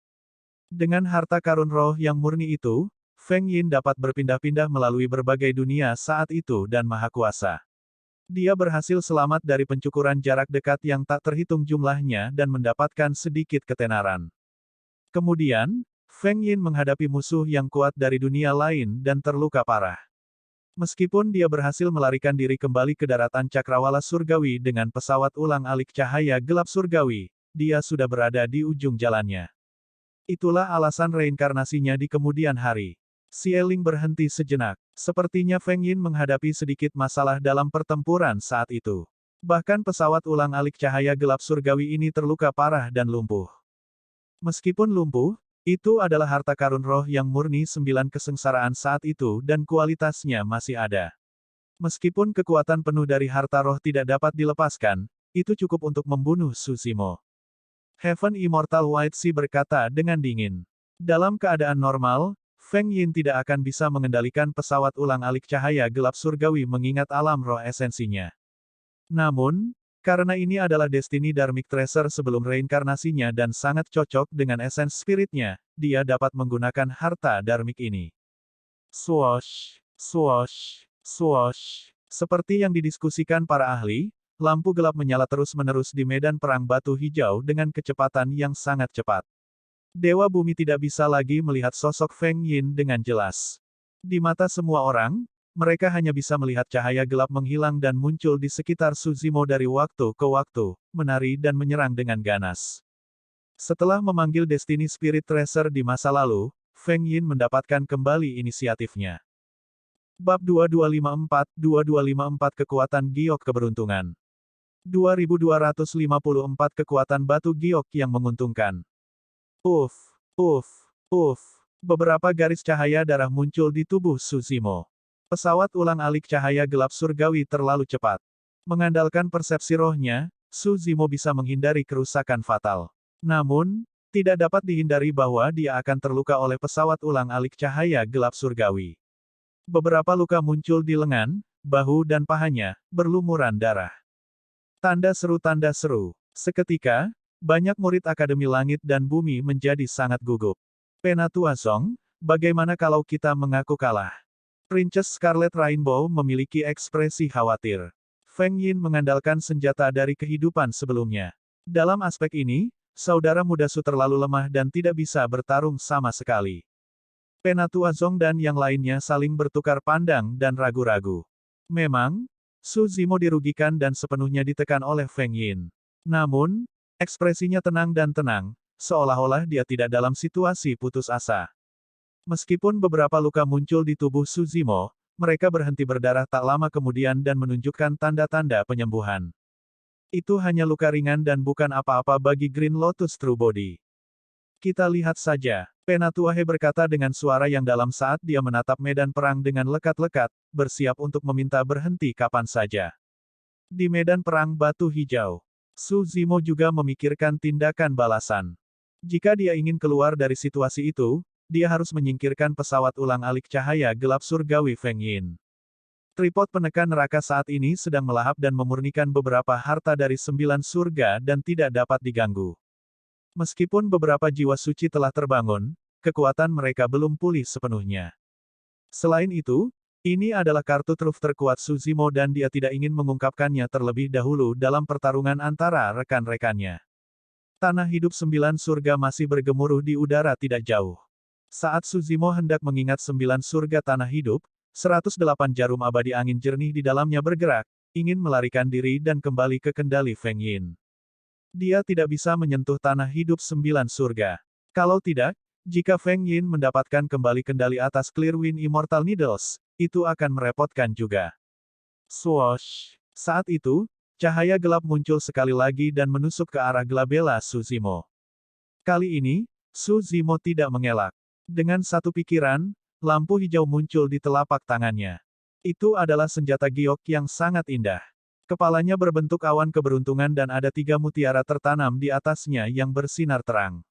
Dengan harta karun roh yang murni itu, Feng Yin dapat berpindah-pindah melalui berbagai dunia saat itu dan maha kuasa. Dia berhasil selamat dari pencukuran jarak dekat yang tak terhitung jumlahnya dan mendapatkan sedikit ketenaran. Kemudian, Feng Yin menghadapi musuh yang kuat dari dunia lain dan terluka parah. Meskipun dia berhasil melarikan diri kembali ke daratan Cakrawala Surgawi dengan pesawat ulang-alik cahaya gelap surgawi, dia sudah berada di ujung jalannya. Itulah alasan reinkarnasinya di kemudian hari. Xieling berhenti sejenak. Sepertinya Feng Yin menghadapi sedikit masalah dalam pertempuran saat itu. Bahkan pesawat ulang-alik cahaya gelap surgawi ini terluka parah dan lumpuh. Meskipun lumpuh, itu adalah harta karun roh yang murni 9 kesengsaraan saat itu dan kualitasnya masih ada. Meskipun kekuatan penuh dari harta roh tidak dapat dilepaskan, itu cukup untuk membunuh Su Zimo. Heaven Immortal White Sea berkata dengan dingin. Dalam keadaan normal, Feng Yin tidak akan bisa mengendalikan pesawat ulang-alik cahaya gelap surgawi mengingat alam roh esensinya. Namun, karena ini adalah Destiny Dharmic Treasure sebelum reinkarnasinya dan sangat cocok dengan esens spiritnya, dia dapat menggunakan harta Dharmic ini. Swoosh, swoosh, swoosh. Seperti yang didiskusikan para ahli, lampu gelap menyala terus-menerus di medan perang batu hijau dengan kecepatan yang sangat cepat. Dewa Bumi tidak bisa lagi melihat sosok Feng Yin dengan jelas. Di mata semua orang, mereka hanya bisa melihat cahaya gelap menghilang dan muncul di sekitar Su Zimo dari waktu ke waktu, menari dan menyerang dengan ganas. Setelah memanggil Destiny Spirit Tracer di masa lalu, Feng Yin mendapatkan kembali inisiatifnya. Bab 2254 Kekuatan Giok Keberuntungan 2254 Kekuatan Batu Giok yang menguntungkan. Uff, uff, uff. Beberapa garis cahaya darah muncul di tubuh Su Zimo. Pesawat ulang-alik cahaya gelap surgawi terlalu cepat. Mengandalkan persepsi rohnya, Su Zimo bisa menghindari kerusakan fatal. Namun, tidak dapat dihindari bahwa dia akan terluka oleh pesawat ulang-alik cahaya gelap surgawi. Beberapa luka muncul di lengan, bahu dan pahanya, berlumuran darah. Tanda seru. Seketika, banyak murid Akademi Langit dan Bumi menjadi sangat gugup. Penatua Zong, bagaimana kalau kita mengaku kalah? Princess Scarlet Rainbow memiliki ekspresi khawatir. Feng Yin mengandalkan senjata dari kehidupan sebelumnya. Dalam aspek ini, saudara muda Su terlalu lemah dan tidak bisa bertarung sama sekali. Penatua Zong dan yang lainnya saling bertukar pandang dan ragu-ragu. Memang, Su Zimo dirugikan dan sepenuhnya ditekan oleh Feng Yin. Namun, ekspresinya tenang dan tenang, seolah-olah dia tidak dalam situasi putus asa. Meskipun beberapa luka muncul di tubuh Su Zimo, mereka berhenti berdarah tak lama kemudian dan menunjukkan tanda-tanda penyembuhan. Itu hanya luka ringan dan bukan apa-apa bagi Green Lotus True Body. Kita lihat saja, Penatua He berkata dengan suara yang dalam saat dia menatap medan perang dengan lekat-lekat, bersiap untuk meminta berhenti kapan saja. Di medan perang batu hijau, Su Zimo juga memikirkan tindakan balasan. Jika dia ingin keluar dari situasi itu, dia harus menyingkirkan pesawat ulang-alik cahaya gelap surgawi Feng Yin. Tripod penekan neraka saat ini sedang melahap dan memurnikan beberapa harta dari 9 surga dan tidak dapat diganggu. Meskipun beberapa jiwa suci telah terbangun, kekuatan mereka belum pulih sepenuhnya. Selain itu, ini adalah kartu truf terkuat Su Zimo dan dia tidak ingin mengungkapkannya terlebih dahulu dalam pertarungan antara rekan-rekannya. Tanah hidup 9 surga masih bergemuruh di udara tidak jauh. Saat Su Zimo hendak mengingat 9 surga tanah hidup, 108 jarum abadi angin jernih di dalamnya bergerak, ingin melarikan diri dan kembali ke kendali Feng Yin. Dia tidak bisa menyentuh tanah hidup 9 surga. Kalau tidak, jika Feng Yin mendapatkan kembali kendali atas Clearwind Immortal Needles, itu akan merepotkan juga. Swoosh! Saat itu, cahaya gelap muncul sekali lagi dan menusuk ke arah Glabella Su Zimo. Kali ini, Su Zimo tidak mengelak. Dengan satu pikiran, lampu hijau muncul di telapak tangannya. Itu adalah senjata giok yang sangat indah. Kepalanya berbentuk awan keberuntungan dan ada 3 mutiara tertanam di atasnya yang bersinar terang.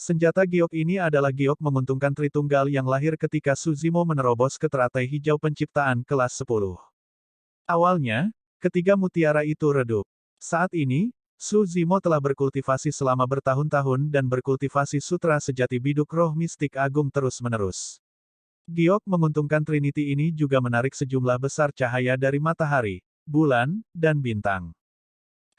Senjata giok ini adalah giok menguntungkan Tritunggal yang lahir ketika Su Zimo menerobos ke teratai hijau penciptaan kelas 10. Awalnya, ketiga mutiara itu redup. Saat ini, Su Zimo telah berkultivasi selama bertahun-tahun dan berkultivasi sutra sejati biduk roh mistik agung terus-menerus. Giok menguntungkan Trinity ini juga menarik sejumlah besar cahaya dari matahari, bulan, dan bintang.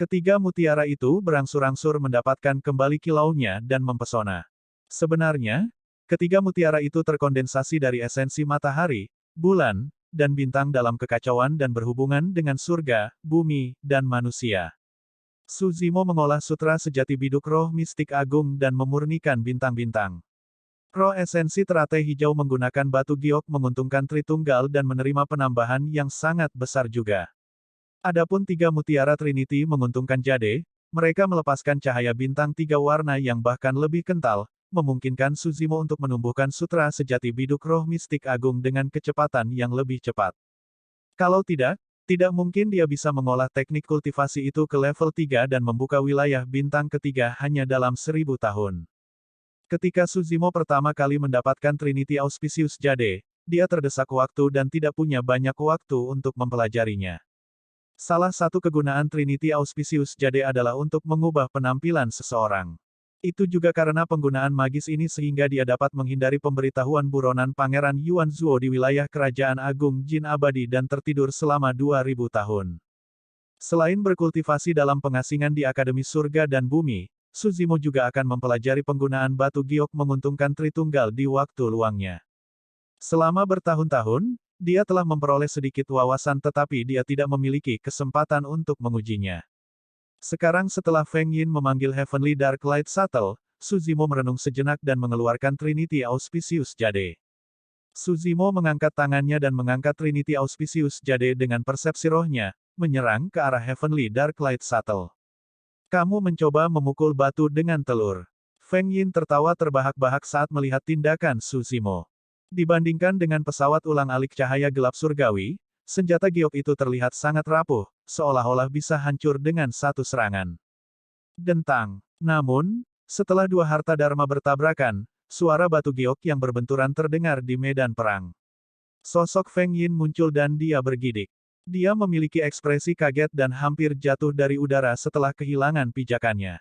Ketiga mutiara itu berangsur-angsur mendapatkan kembali kilaunya dan mempesona. Sebenarnya, ketiga mutiara itu terkondensasi dari esensi matahari, bulan, dan bintang dalam kekacauan dan berhubungan dengan surga, bumi, dan manusia. Suzimo mengolah sutra sejati biduk roh mistik agung dan memurnikan bintang-bintang. Roh esensi teratai hijau menggunakan batu giok menguntungkan Tritunggal dan menerima penambahan yang sangat besar juga. Adapun tiga mutiara Trinity menguntungkan Jade, mereka melepaskan cahaya bintang tiga warna yang bahkan lebih kental, memungkinkan Suzimo untuk menumbuhkan sutra sejati biduk roh mistik agung dengan kecepatan yang lebih cepat. Kalau tidak mungkin dia bisa mengolah teknik kultivasi itu ke level 3 dan membuka wilayah bintang ketiga hanya dalam 1000 tahun. Ketika Suzimo pertama kali mendapatkan Trinity Auspicious Jade, dia terdesak waktu dan tidak punya banyak waktu untuk mempelajarinya. Salah satu kegunaan Trinity Auspicious Jade adalah untuk mengubah penampilan seseorang. Itu juga karena penggunaan magis ini sehingga dia dapat menghindari pemberitahuan buronan Pangeran Yuan Zuo di wilayah Kerajaan Agung Jin Abadi dan tertidur selama 2000 tahun. Selain berkultivasi dalam pengasingan di Akademi Surga dan Bumi, Suzimo juga akan mempelajari penggunaan batu giok menguntungkan Tritunggal di waktu luangnya. Selama bertahun-tahun, dia telah memperoleh sedikit wawasan tetapi dia tidak memiliki kesempatan untuk mengujinya. Sekarang setelah Feng Yin memanggil Heavenly Dark Light Shuttle, Suzimo merenung sejenak dan mengeluarkan Trinity Auspicious Jade. Suzimo mengangkat tangannya dan mengangkat Trinity Auspicious Jade dengan persepsi rohnya, menyerang ke arah Heavenly Dark Light Shuttle. Kamu mencoba memukul batu dengan telur. Feng Yin tertawa terbahak-bahak saat melihat tindakan Suzimo. Dibandingkan dengan pesawat ulang-alik cahaya gelap surgawi, senjata giok itu terlihat sangat rapuh, seolah-olah bisa hancur dengan satu serangan. Dentang. Namun, setelah dua harta dharma bertabrakan, suara batu giok yang berbenturan terdengar di medan perang. Sosok Feng Yin muncul dan dia bergidik. Dia memiliki ekspresi kaget dan hampir jatuh dari udara setelah kehilangan pijakannya.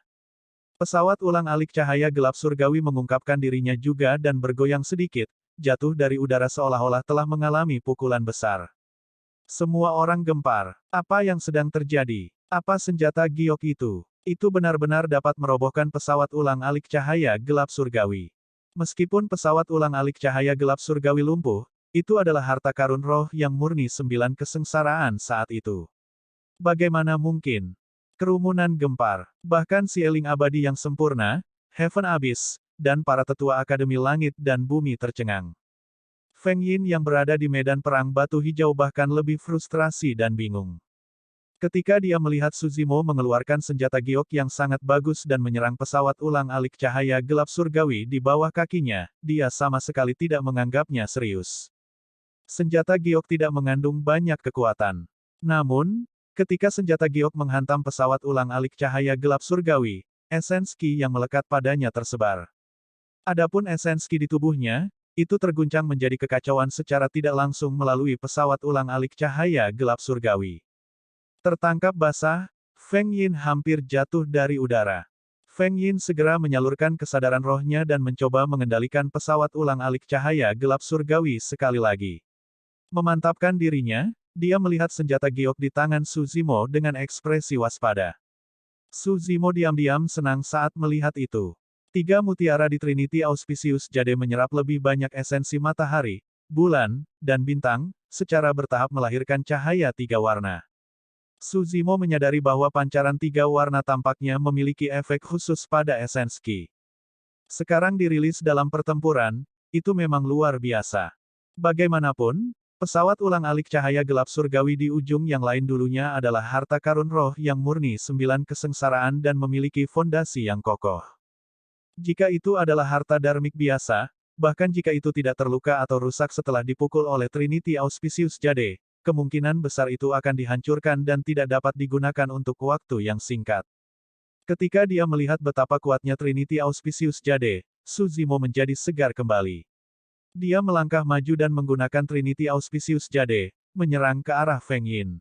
Pesawat ulang-alik cahaya gelap surgawi mengungkapkan dirinya juga dan bergoyang sedikit, jatuh dari udara seolah-olah telah mengalami pukulan besar. Semua orang gempar. Apa yang sedang terjadi? Apa senjata giok itu? Itu benar-benar dapat merobohkan pesawat ulang-alik cahaya gelap surgawi. Meskipun pesawat ulang-alik cahaya gelap surgawi lumpuh, itu adalah harta karun roh yang murni 9 kesengsaraan saat itu. Bagaimana mungkin? Kerumunan gempar. Bahkan Sieling Abadi yang sempurna, Heaven Abyss, dan para tetua Akademi Langit dan Bumi tercengang. Feng Yin yang berada di medan perang batu hijau bahkan lebih frustrasi dan bingung. Ketika dia melihat Suzimo mengeluarkan senjata giok yang sangat bagus dan menyerang pesawat ulang-alik cahaya gelap surgawi di bawah kakinya, dia sama sekali tidak menganggapnya serius. Senjata giok tidak mengandung banyak kekuatan. Namun, ketika senjata giok menghantam pesawat ulang-alik cahaya gelap surgawi, esens Qi yang melekat padanya tersebar. Adapun esens Qi di tubuhnya, itu terguncang menjadi kekacauan secara tidak langsung melalui pesawat ulang-alik cahaya gelap surgawi. Tertangkap basah, Feng Yin hampir jatuh dari udara. Feng Yin segera menyalurkan kesadaran rohnya dan mencoba mengendalikan pesawat ulang-alik cahaya gelap surgawi sekali lagi. Memantapkan dirinya, dia melihat senjata giok di tangan Suzimo dengan ekspresi waspada. Suzimo diam-diam senang saat melihat itu. Tiga mutiara di Trinity Auspicious Jade menyerap lebih banyak esensi matahari, bulan, dan bintang, secara bertahap melahirkan cahaya tiga warna. Suzimo menyadari bahwa pancaran tiga warna tampaknya memiliki efek khusus pada esens Qi. Sekarang dirilis dalam pertempuran, itu memang luar biasa. Bagaimanapun, pesawat ulang-alik cahaya gelap surgawi di ujung yang lain dulunya adalah harta karun roh yang murni 9 kesengsaraan dan memiliki fondasi yang kokoh. Jika itu adalah harta dharmik biasa, bahkan jika itu tidak terluka atau rusak setelah dipukul oleh Trinity Auspicious Jade, kemungkinan besar itu akan dihancurkan dan tidak dapat digunakan untuk waktu yang singkat. Ketika dia melihat betapa kuatnya Trinity Auspicious Jade, Suzimo menjadi segar kembali. Dia melangkah maju dan menggunakan Trinity Auspicious Jade, menyerang ke arah Feng Yin.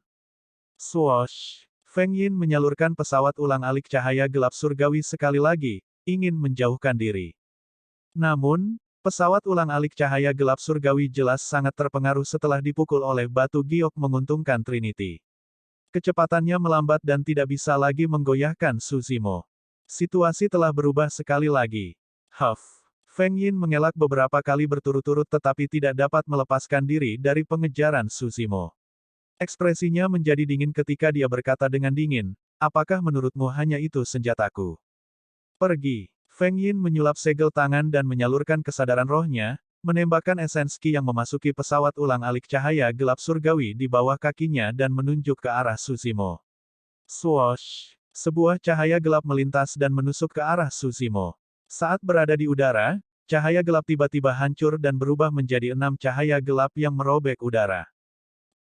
Swoosh! Feng Yin menyalurkan pesawat ulang-alik cahaya gelap surgawi sekali lagi, ingin menjauhkan diri. Namun, Pesawat ulang-alik cahaya gelap surgawi jelas sangat terpengaruh setelah dipukul oleh batu giok menguntungkan Trinity. Kecepatannya melambat dan tidak bisa lagi menggoyahkan Suzimo. Situasi telah berubah sekali lagi. Huff. Feng Yin mengelak beberapa kali berturut-turut tetapi tidak dapat melepaskan diri dari pengejaran Suzimo. Ekspresinya menjadi dingin ketika dia berkata dengan dingin, apakah menurutmu hanya itu senjataku? Pergi. Feng Yin menyulap segel tangan dan menyalurkan kesadaran rohnya, menembakkan esens ki yang memasuki pesawat ulang-alik cahaya gelap surgawi di bawah kakinya dan menunjuk ke arah Suzimo. Swoosh! Sebuah cahaya gelap melintas dan menusuk ke arah Suzimo. Saat berada di udara, cahaya gelap tiba-tiba hancur dan berubah menjadi 6 cahaya gelap yang merobek udara.